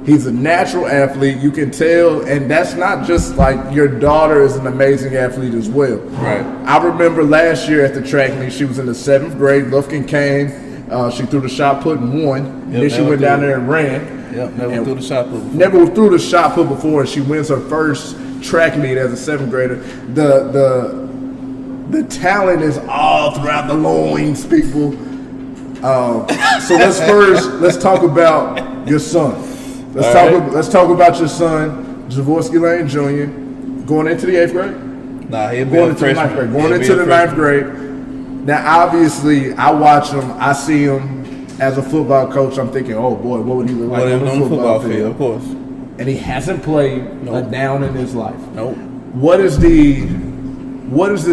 He's a natural athlete. You can tell, and that's not just like your daughter is an amazing athlete as well. Right. I remember last year at the track meet, she was in the 7th grade. Lufkin came. She threw the shot put and won. And then she went down there and ran. Yep, never threw the shot put before. Never threw the shot put before, and she wins her first track meet as a 7th grader. The talent is all throughout the loins, people. So let's talk about your son. Let's talk about your son, Jorvorskie Lane Jr. Going into the 8th grade. Nah, he'll be Going a into the 9th grade. freshman. Going He'll be into a the freshman. 9th grade. Now, obviously, I watch him. I see him as a football coach. I'm thinking, oh boy, what would he look like Well, on the on the football field, field? of course. And he hasn't played a Nope. down in his life. Nope. What is the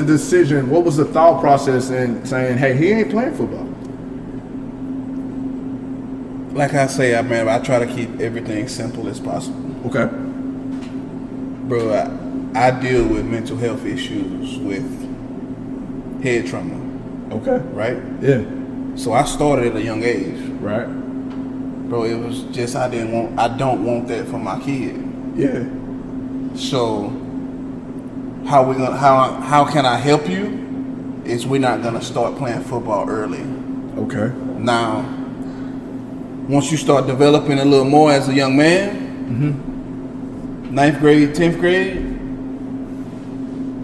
decision? What was the thought process in saying, hey, he ain't playing football? Like I say, I try to keep everything simple as possible. Okay. Bro, I deal with mental health issues with head trauma, Okay. right? Yeah. So I started at a young age. Right. Bro, it was just I don't want that for my kid. Yeah. So how can I help you? Is we're not gonna start playing football early. Okay. Now, once you start developing a little more as a young man, 9th grade, 10th grade,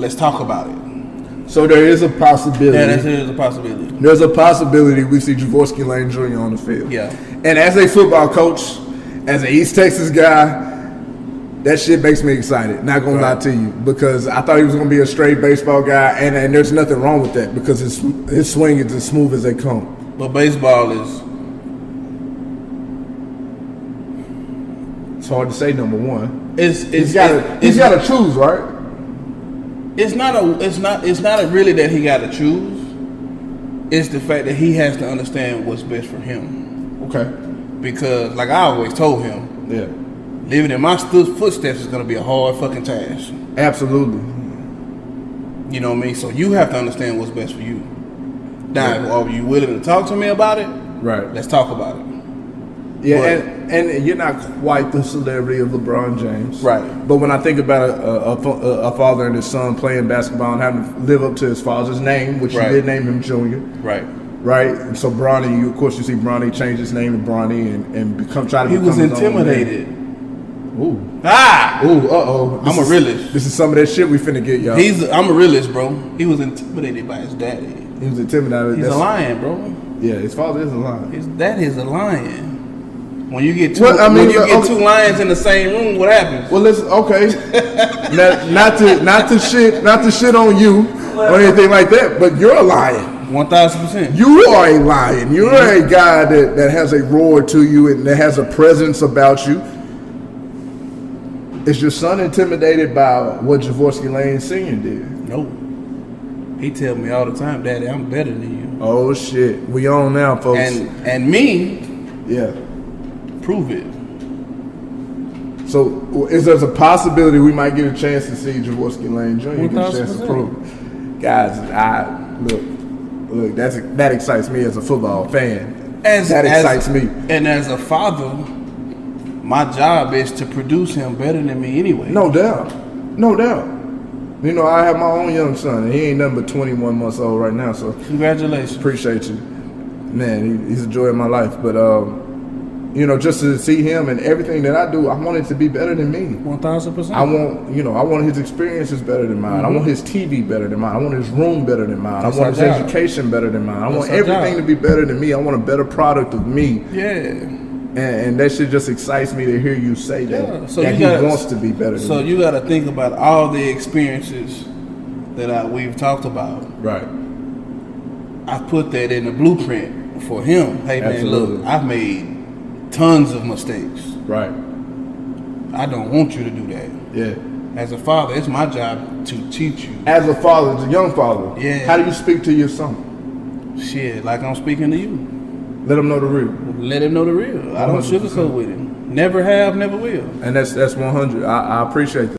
let's talk about it. So there is a possibility. Yeah, there's a possibility. There's a possibility we see Jorvorskie Lane Jr. on the field. Yeah. And as a football coach, as an East Texas guy, that shit makes me excited. Not gonna lie to you, because I thought he was gonna be a straight baseball guy, and there's nothing wrong with that because his swing is as smooth as they come. But baseball is It's hard to say. Number one, he's he's got to choose, right? It's not really that he got to choose. It's the fact that he has to understand what's best for him. Okay. Because, like I always told him, Yeah. living in my footsteps is going to be a hard fucking task. Absolutely. You know what I mean? So you have to understand what's best for you. Now, are you willing to talk to me about it? Right. Let's talk about it. Yeah, But- and you're not quite the celebrity of LeBron James. Right. But when I think about a father and his son playing basketball and having to live up to his father's name, which Right. you did name him Junior, Right. right? And so Bronny, of course you see Bronny change his name to Bronny and try to He become was his own intimidated. man. Ooh. Ah! Ooh, uh-oh. I'm a realist. This is some of that shit we finna get, y'all. I'm a realist, bro. He was intimidated by his daddy. He was intimidated. He's a lion, bro. Yeah, his father is a lion. His daddy is a lion. When you get two, Well, I mean, okay. two lions in the same room, what happens? Well, listen, okay. not to shit on you or anything like that, but you're a lion. 1,000%. You are a lion. You're a guy that has a roar to you and that has a presence about you. Is your son intimidated by what Jorvorskie Lane Sr. did? No. He tell me all the time, Daddy, I'm better than you. Oh shit, we on now, folks. And me, yeah. prove it. So, is there a possibility we might get a chance to see Jorvorskie Lane Jr. get a chance to 1000%. prove it? Guys, look, that excites me as a football fan. That excites me. And as a father, my job is to produce him better than me anyway. No doubt. You know, I have my own young son, and he ain't nothing but 21 months old right now, so Congratulations. appreciate you. Man, he's a joy of my life. But, You know, just to see him and everything that I do, I want it to be better than me. 1000%. I want his experiences better than mine. I want his TV better than mine. I want his room better than mine. That's I want his our job. education better than mine. I want our everything job. to be better than me. I want a better product of me. Yeah. And that shit just excites me to hear you say that. So that you he wants to be better than So me. you got to think about all the experiences that we've talked about. Right. I put that in the blueprint for him. Hey man, Absolutely. look, I've made tons of mistakes. Right. I don't want you to do that. Yeah. As a father, it's my job to teach you. As a father, as a young father, Yeah. how do you speak to your son? Shit, like I'm speaking to you. Let him know the real. Let him know the real. I don't 100%. sugarcoat with him. Never have, never will. And that's 100. I appreciate that.